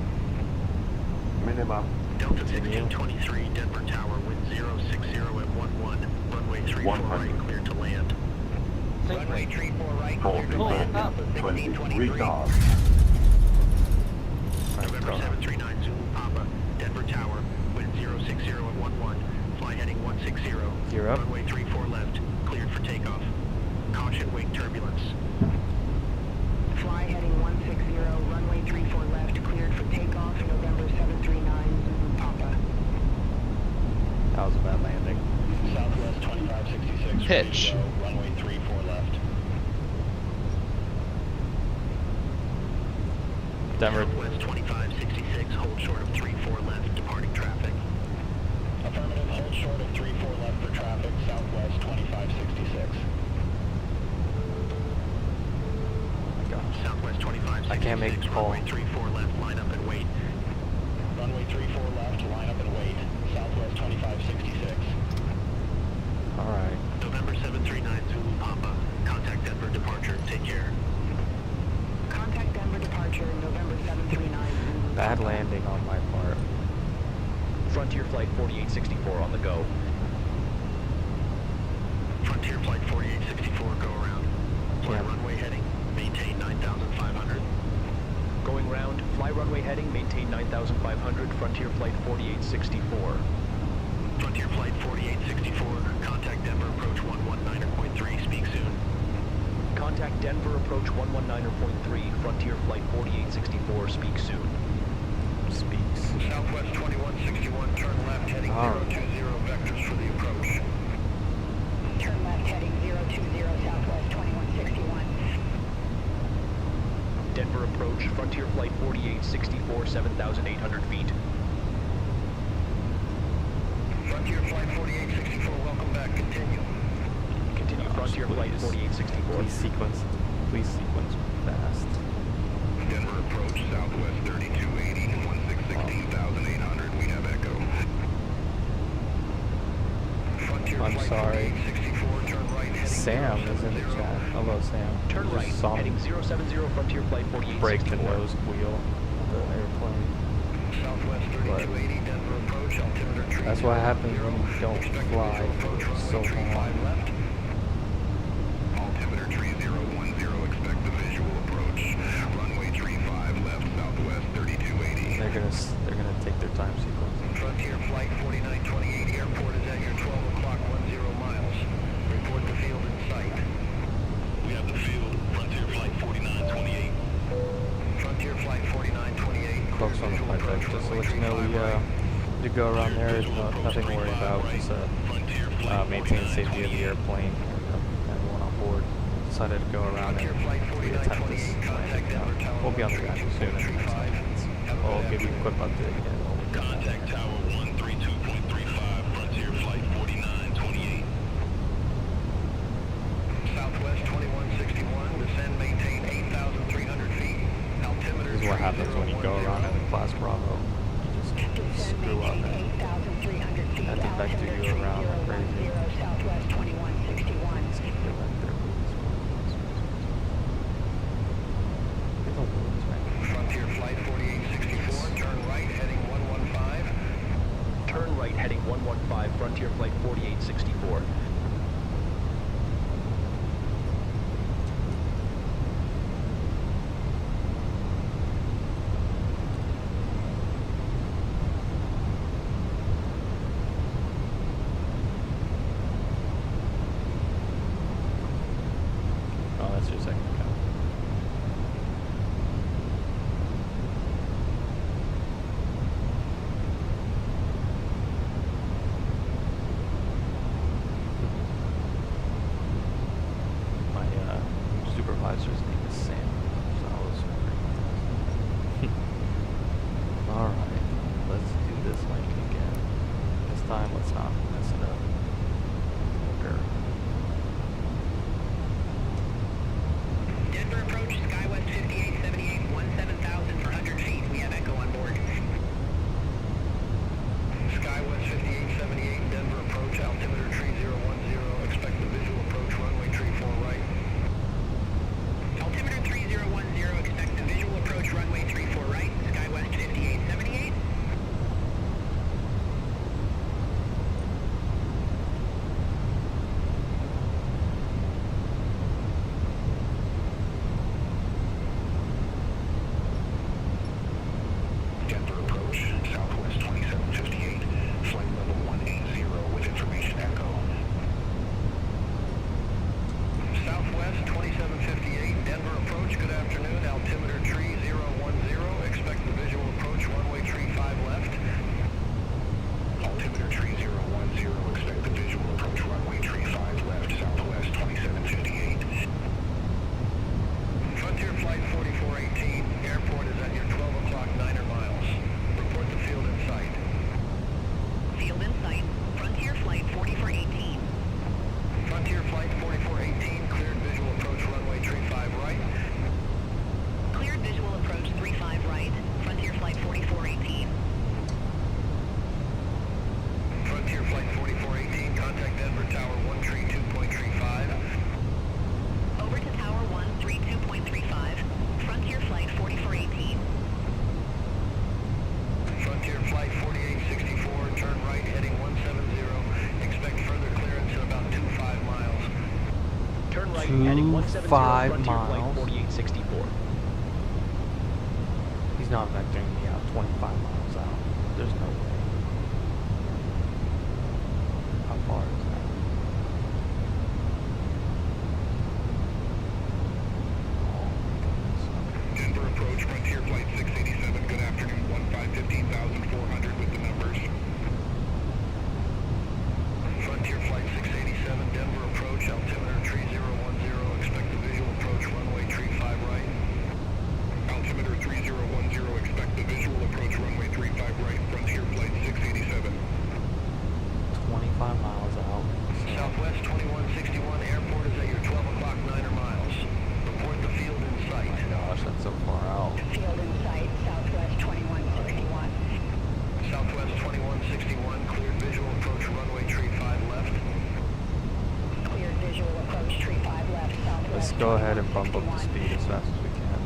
Minimum. Delta 1623, Denver Tower, wind 060 at 11. Runway 34 right, cleared to land. Runway 34 right, cleared to land, Delta 1623. Retard. November 739, Zulu Papa, Denver Tower, wind 060 at 11. Fly heading 160. Gear up. Runway 34 left, cleared for takeoff. Caution wing turbulence. Fly heading 160, runway 34 left, cleared for takeoff, November 739, Zulu Papa. That was a bad landing. Southwest 2566. Pitch. Runway 34 left. Denver. Southwest 2566, hold short of 34 left, departing traffic. Affirmative, hold short of 34 left for traffic, Southwest 2566. I can't make a call. Runway 34 left, line up and wait. Runway 34 left, line up and wait. Southwest 2566. Alright. November 739 Zulu Papa. Contact Denver departure. Take care. Contact Denver departure, November 739 Zulu. Bad landing on my part. Frontier Flight 4864 on the go. Frontier Flight 4864, go around. Fly Yeah. runway heading. Maintain 9,500. Going round, fly runway heading, maintain 9,500, Frontier Flight 4864. Frontier Flight 4864, contact Denver approach 119.3, speak soon. Contact Denver approach 119.3, Frontier Flight 4864, speak soon. Speaks. Southwest 2161, turn left heading Alright. 020 vectors for the approach. Turn left heading 020 Southwest 2161. Denver approach, Frontier Flight 4864, 7,800 feet. Frontier Flight 4864, welcome back, continue. Continue, Frontier Flight please. 4864. Please sequence fast. Denver approach, Southwest 3280, 16,800. We have echo. Frontier I'm Flight sorry. 4864, turn right heading Sam is in the 070. chat. Hello, Sam. Turn Just right, saw me heading 070, Frontier Flight 4864. break the nose wheel of the airplane. Southwest 3280, Denver approach, altimeter tree. That's what happens when you don't Expect fly visual approach, for so runway tree 5 long. left. Altimeter tree 010, expect the visual approach. Runway tree 5 left, Southwest 3280. They're gonna take their time sequence. Frontier Flight 4928, airport is at your 12 o'clock 10 miles. Report the field in sight. We have the field, Frontier Flight 4928. Frontier Flight 4928. Close on the flight deck, just to let you know we to go around there. There's nothing to worry about. Just maintain the safety of the airplane and everyone on board. Decided to go around and reattempt this landing. We'll be on the ground soon in the next 10 minutes. We'll give you a quick update again. Contact Tower 132.35, Frontier Flight 4928. Southwest 2161, descend, maintain 8,300 feet. Altimeter. This is what happens when you go around in the Class Bravo. You just screw up and have to vector you around like crazy. Southwest 2161. Frontier Flight 4864, turn right heading 115. Turn right heading 115, Frontier Flight 4864. Oh, that's your second account. My supervisor's name is Sam, so I was very Alright, let's do this landing again. This time, let's not mess it up. Okay. 370 5 Frontier Flight miles. 4864. He's not vectoring me out 25 miles out. There's no way. How far is that? Denver approach, Frontier Flight 687. Good afternoon, 15,400 with the numbers. Frontier Flight 687, Denver approach, altimeter 3010, expect the visual approach, runway tree 5 right. Altimeter 3010, expect the visual approach, runway 35 right, Frontier Flight 687. 25 miles out. Southwest 2161, airport is at your 12 o'clock 9er miles. Report the field in sight. Oh my gosh, that's so far out. Field in sight, Southwest 2161. Southwest 2161, cleared visual approach, runway tree 5 left. Cleared visual approach, tree 5 left, Southwest. Let's go ahead and bump up the speed as fast as we can.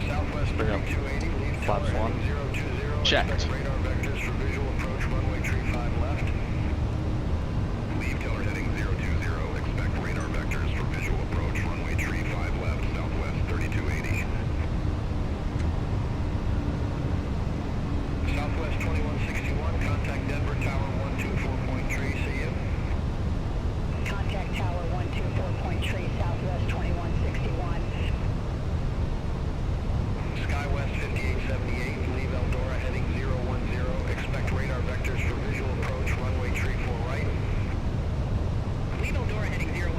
Southwest Bring up 3280, leave flaps tower 1. heading 020. Checked. Expect radar vectors for visual approach, runway tree 5 left. Leave tower heading 020, expect radar vectors for visual approach, runway tree 5 left, Southwest 3280. Southwest 2161, contact Denver Tower 124.3, see you. Contact Tower 124.3, Southwest 2161. SkyWest 5878, leave Eldora heading 010, expect radar vectors for visual approach, runway tree 4 right. Leave Eldora heading 010,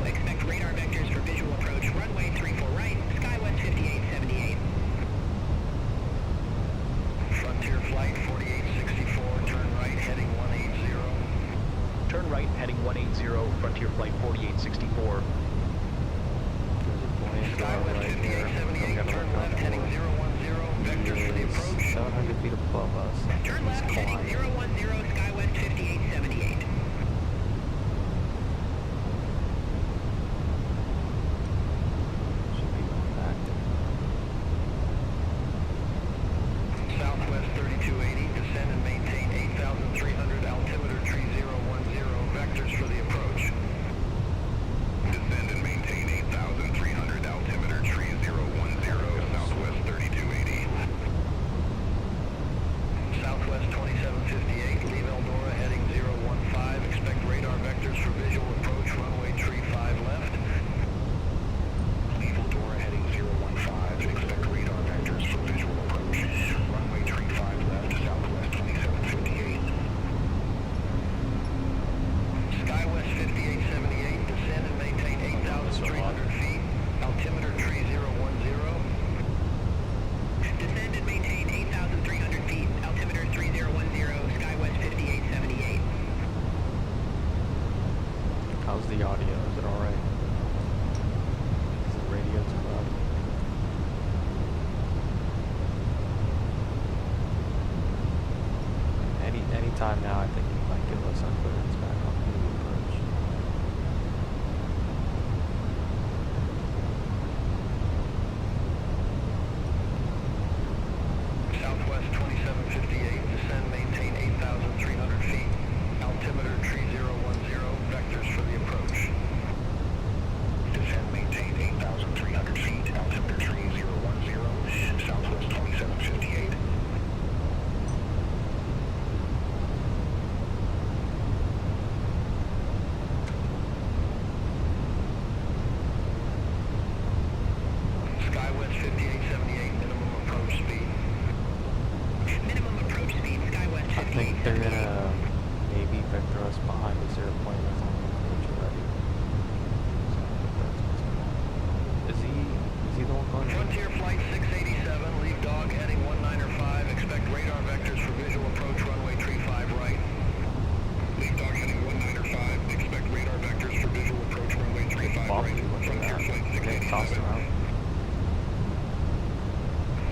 expect radar vectors for visual approach, runway 34 right, SkyWest 5878. Frontier Flight 4864, turn right heading 180. Turn right, heading 180, Frontier Flight 4864. There's a buoyant tower SkyWest right here. 5878, turn left heading 010, vectors for the approach. 700 feet above us. Turn He's left heading climbing. 010, SkyWest 5878. Should be going back. Southwest 3280, descend and maintain 8,300, altimeter tree 010, vectors for the approach. Descend and maintain 8,300, altimeter tree 010, Southwest 3280. Southwest 2758, leave Eldora heading 015, expect radar vectors for visual approach, runway tree 5 left. Leave Eldora heading 015, expect radar vectors for visual approach, runway tree 5 left, Southwest 2758. SkyWest 5878, descend and maintain 8,300 feet, altimeter tree 010. Descend and maintain 8,300 feet, altimeter 3010, SkyWest 5878. How's the audio? Is it alright? Is the radio too loud? Any time now, I think you might give us our clearance back on the approach. Southwest 2758, descend, maintain 8,300 feet, altimeter tree 010, vectors for the approach. Descend, maintain 8,300 feet, altimeter tree 010, Southwest 2758. SkyWest 5878, minimum approach speed. Minimum approach speed, SkyWest I think they're 5878. gonna maybe vector us behind this airplane that's on the approach already. Is he the one going? Frontier Flight 687, leave dog heading 195, expect radar vectors for visual approach, runway tree 5 right. Leave dog heading 195, expect radar vectors for visual approach, runway tree 5 Bob, right, look at Frontier that. Flight Getting tossed 687. around.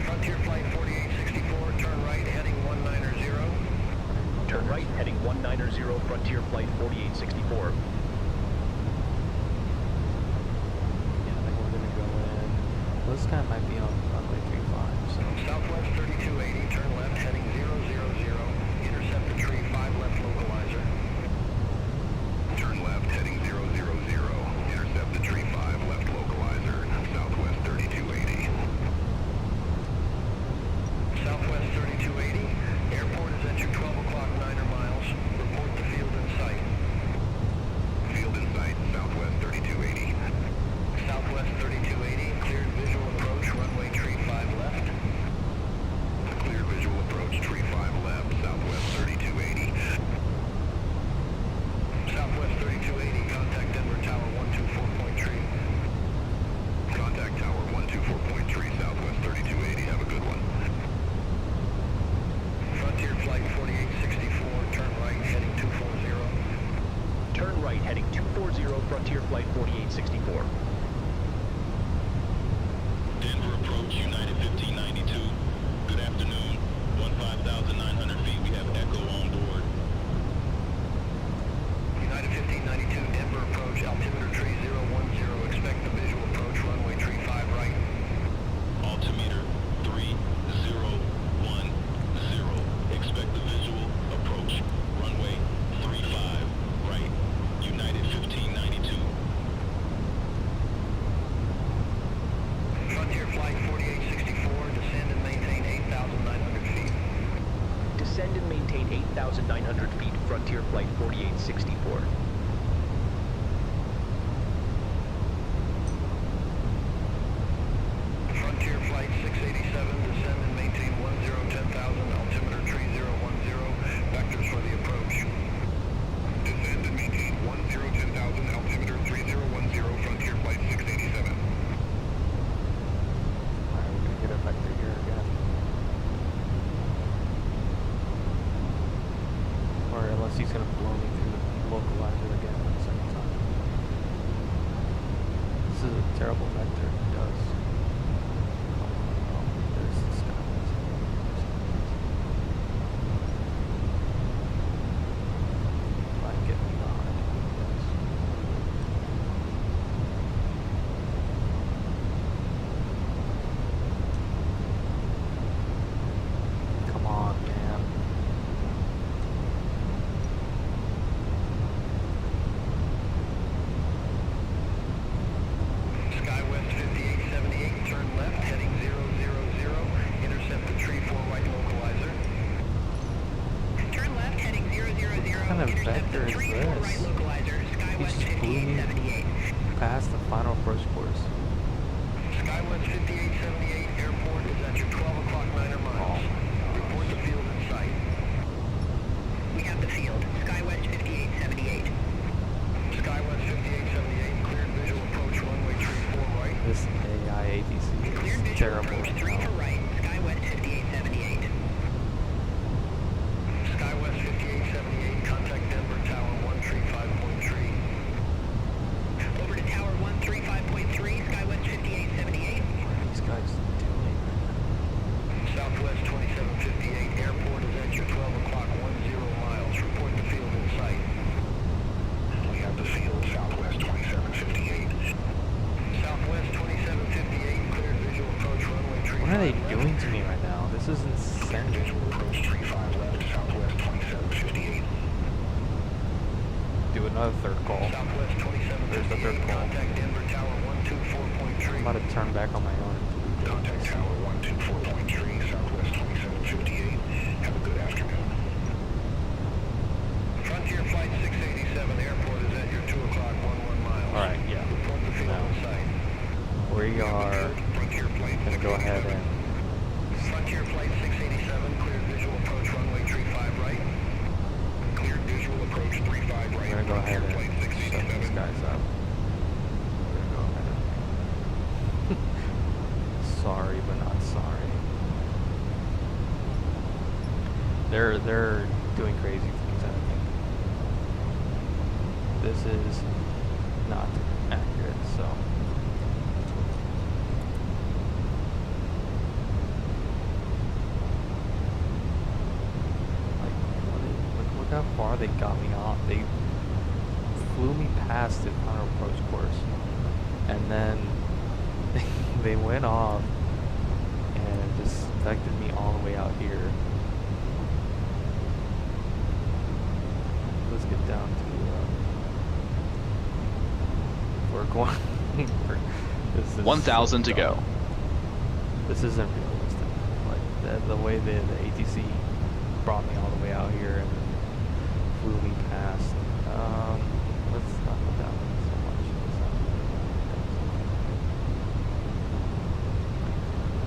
Frontier Flight 4864, turn right heading 190. Turn right, heading 190, Frontier Flight 4864. Yeah, I think we're gonna go in. Well, this guy might be on runway 35, so. Southwest 3280, turn left heading 000, intercept the tree 5 left localizer. Turn left heading 000, intercept the Flight 4864. Frontier Flight 687, descend and maintain 1010,000, altimeter 3010, vectors for the approach. Descend and maintain 1010,000, altimeter 3010, Frontier Flight 687. Alright, we're gonna get a vector here again. Or unless he's gonna blow me through the localizer again for the second time. This is a terrible vector. It does. Oh, there's the sky. Might get me behind. Come on, man. SkyWest 5878, turn left, heading 000, intercept the tree 4 right localizer. Turn left, heading 000. What kind of vector is Tree 4 right this? localizer, He SkyWest just blew me 5878. past the final approach course. SkyWest 5878, airport is at your 12 o'clock 9er miles. Report the field in sight. We have the field, SkyWest 5878. SkyWest 5878, cleared visual approach runway tree 4 right. This AI ATC Cleared is visual terrible approach right 3 now. for right, SkyWest 5878. SkyWest 5878, contact Denver Tower 135.3. Over to Tower 135.3, SkyWest 5878. These guys doing. Southwest 2758, airport is at your 12 o'clock 10 miles. Report the field in sight. We have the field, Southwest 2758. Southwest 2758, cleared visual approach runway tree What are they 5 left. doing to me right now? This is insane. Visual approach 35 left, Southwest 2758. Do another third call. Southwest There's the third 2758, call. contact Denver Tower 124.3. I'm about to turn back on my own. Contact Tower 124.3, Southwest 2758. Have a good afternoon. Frontier Flight 687, airport is at your 2 o'clock 11 miles. Alright, yeah. Report the field Now, in sight. we are Frontier Flight gonna go ahead and Frontier Flight 687, cleared visual approach runway tree 5 right. Cleared visual approach 35 right. we're gonna go ahead Frontier and Flight set these 687. guys up. We're gonna go ahead and sorry, but not sorry. They're doing crazy things, I think. This is not accurate, so. Like, look how far they got me off. They flew me past the final approach course, and then they went off and just vectored me all the way out here. Let's get down to we're going. This is 1,000 to go. This isn't realistic. Like the way the ATC brought me all the way out here and flew me past. Let's not go down so much.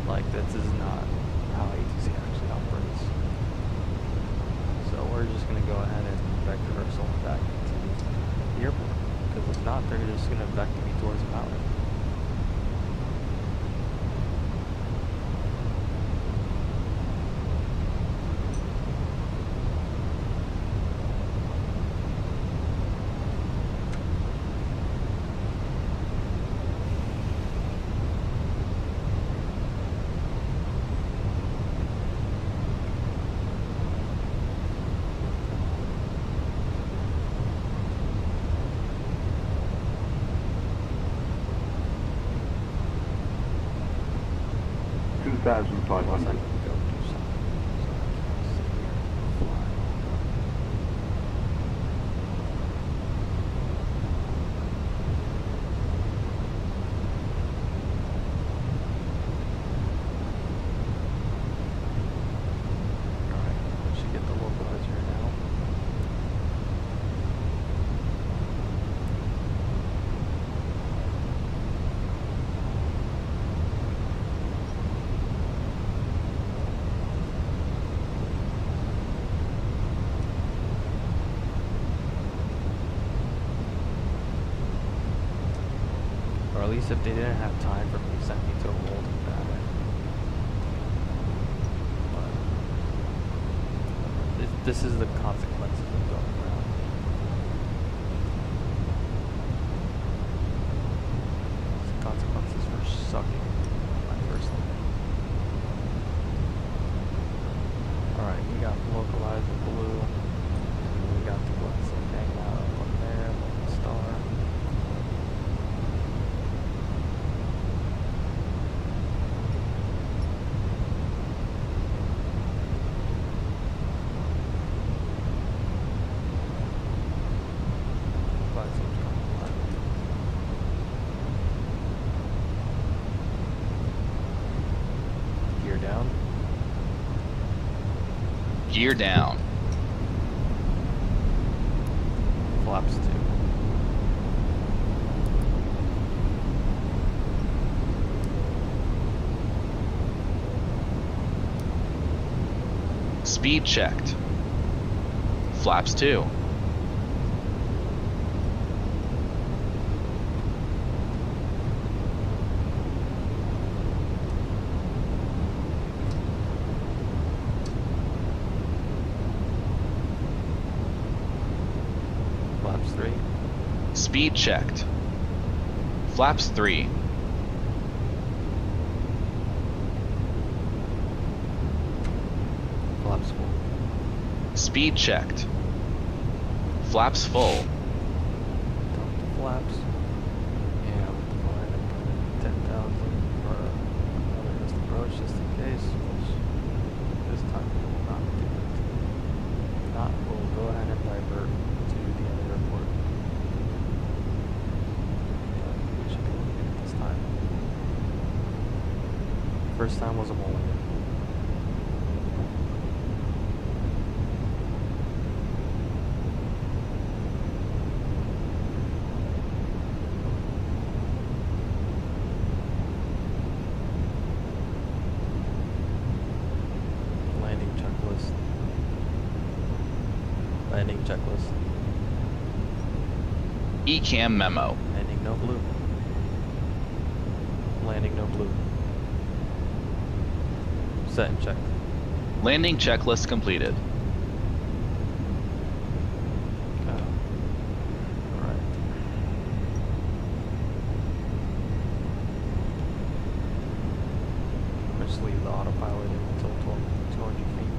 Like this is not how ATC actually operates. So we're just gonna go ahead and vector ourselves back into the airport. Because if not, they're just gonna vector me towards the mountain. Unless I 2,500. can go do something. So I can't sit here and fly. Alright, we should get the localizer now. at least if they didn't have time for me to send me to a world of bad. But this is the consequences of going around. It's the consequences for sucking my first line. Alright, we got localized blue. And we got the blessing hanging out up there, like the star. Gear down. Gear down. Flaps 2. Speed checked. Flaps 2. Flaps 3. Speed checked. Flaps 3. Flaps full. Speed checked. Flaps full. Dump the flaps. And we'll go ahead and put 10,000 for another just approach just in case, which this time we will not do it. If not, we'll go ahead and divert to the other airport. But we should be able to get it this time. First time was a mulligan. Landing checklist. Landing checklist. ECAM memo. Landing no blue. Landing no blue. Set and checked. Landing checklist completed. Okay. Alright. Just leave the autopilot in until 200 feet.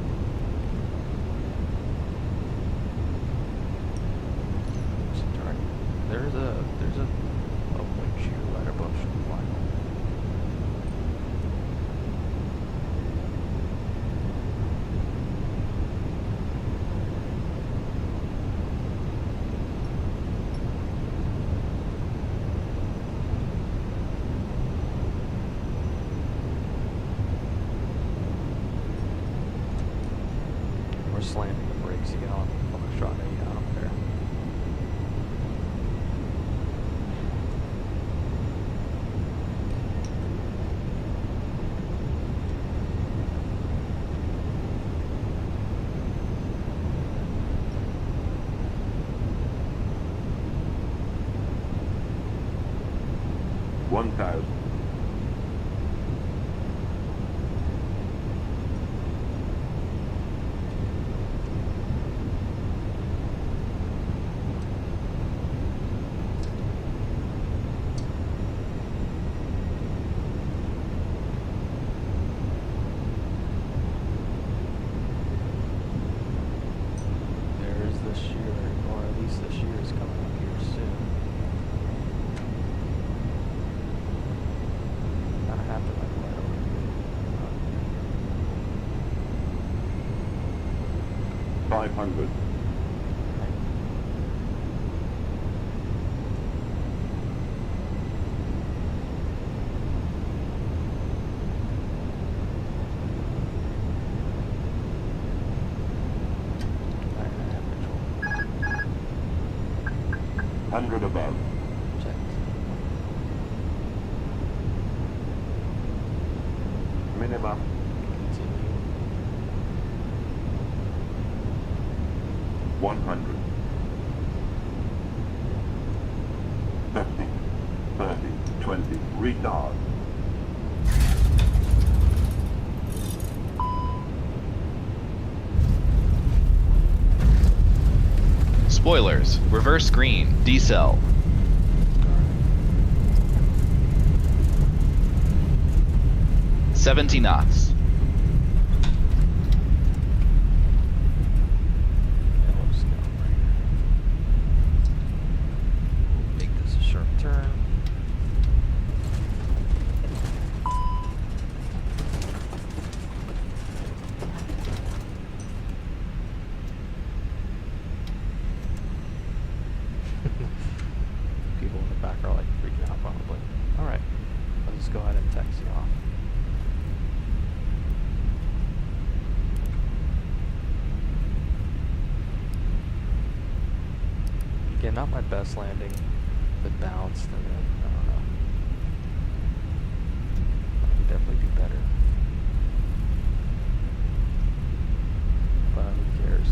Just turn. There's a windshield right above should fly. We're slamming the brakes again on Foxtrot 8, I don't care. One thousand. There's this year, or at least this year is coming up here soon. Gotta happen like right over here. 500. Back and have control. 100 above. Checked. Minimum. Continue. 100. 50. 30. 20. is retard. Spoilers. Reverse green. Decel. 70 knots. Yeah, we'll just go right here. Make this a sharp turn. People in the back are like freaking out probably. Alright, I'll just go ahead and taxi off. Again, not my best landing, but bounced and then, I don't know. I could definitely do better. But who cares?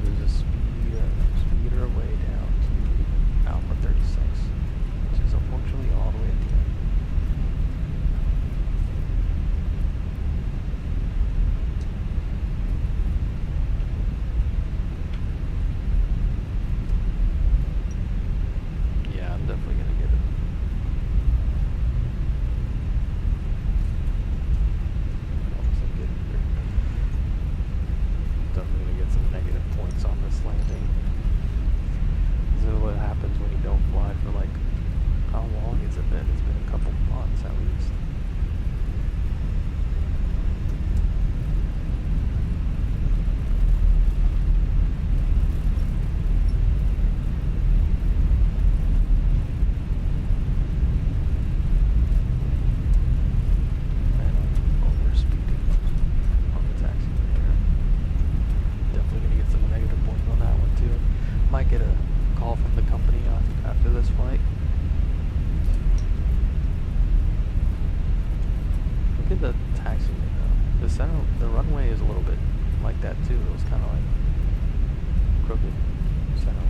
There's a speeder way down to Alpha 36, which is unfortunately all the way at the end. Yeah, I'm definitely gonna get it. Once I get here. Definitely gonna get some negative points on this landing. This is what happens when you don't fly for like, how long has it been? It's been a couple months at least. Man, I'm over speeding on the taxi there. Definitely gonna get some negative points on that one too. Might get a call from the company after this flight. Look at the taxi though. The runway is a little bit like that too. It was kind of like crooked center line.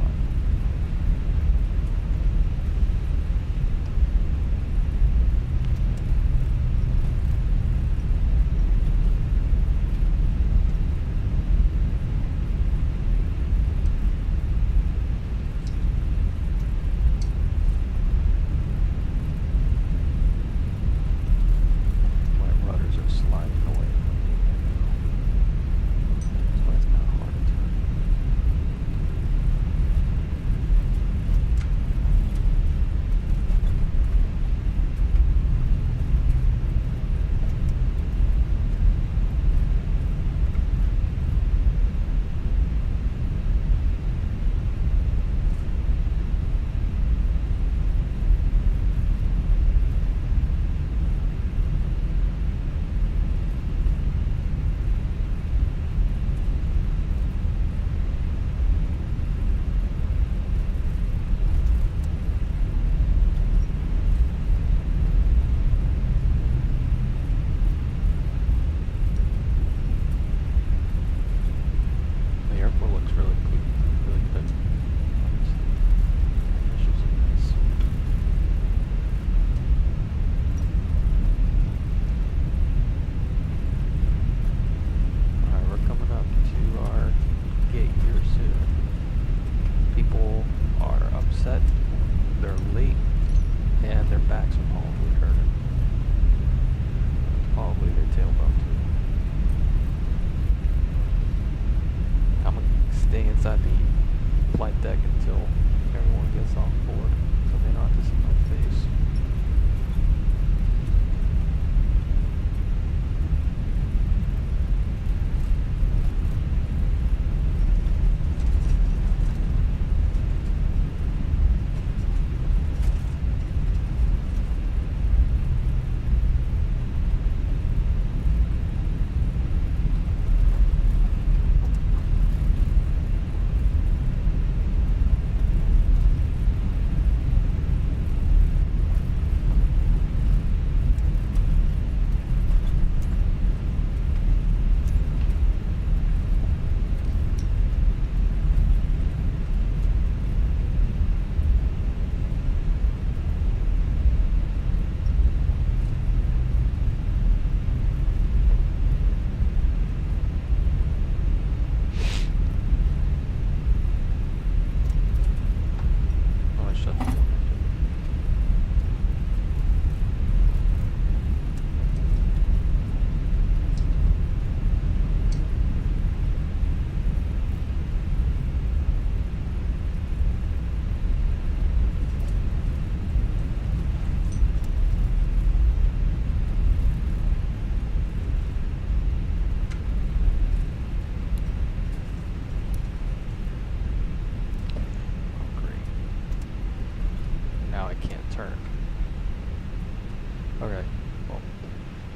My rudders are sliding away from me right now. That's why it's kind of hard to turn. The airport looks really clean, really good. Issues are nice. Alright, we're coming up to our gate here soon. People are upset, they're late, and their backs are probably hurting. Probably their tailbone too. I'm gonna stay inside the flight deck until everyone gets on board, so they don't have to see my face.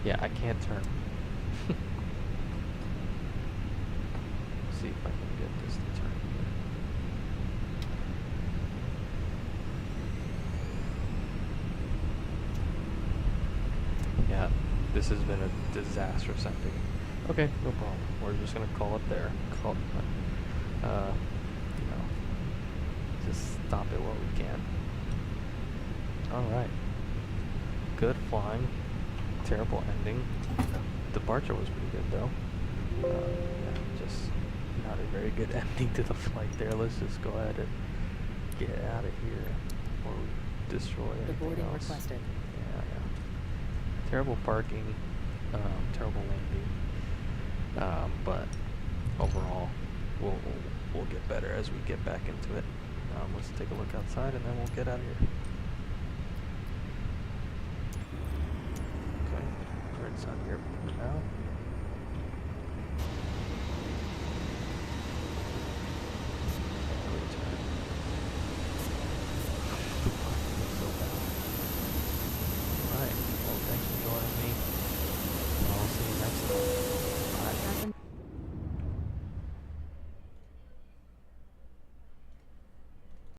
Yeah, I can't turn. See if I can get this to turn here. Yeah, this has been a disastrous ending. Okay, no problem. We're just gonna call it there. Call it, you know, just stop it while we can. Alright. Good flying. Terrible ending. Departure was pretty good though. Yeah, just not a very good ending to the flight there. Let's just go ahead and get out of here before we destroy The anything boarding else. requested. Yeah. Terrible parking, terrible landing. But overall, we'll get better as we get back into it. Let's take a look outside and then we'll get out of here. Okay, we're inside the airport now.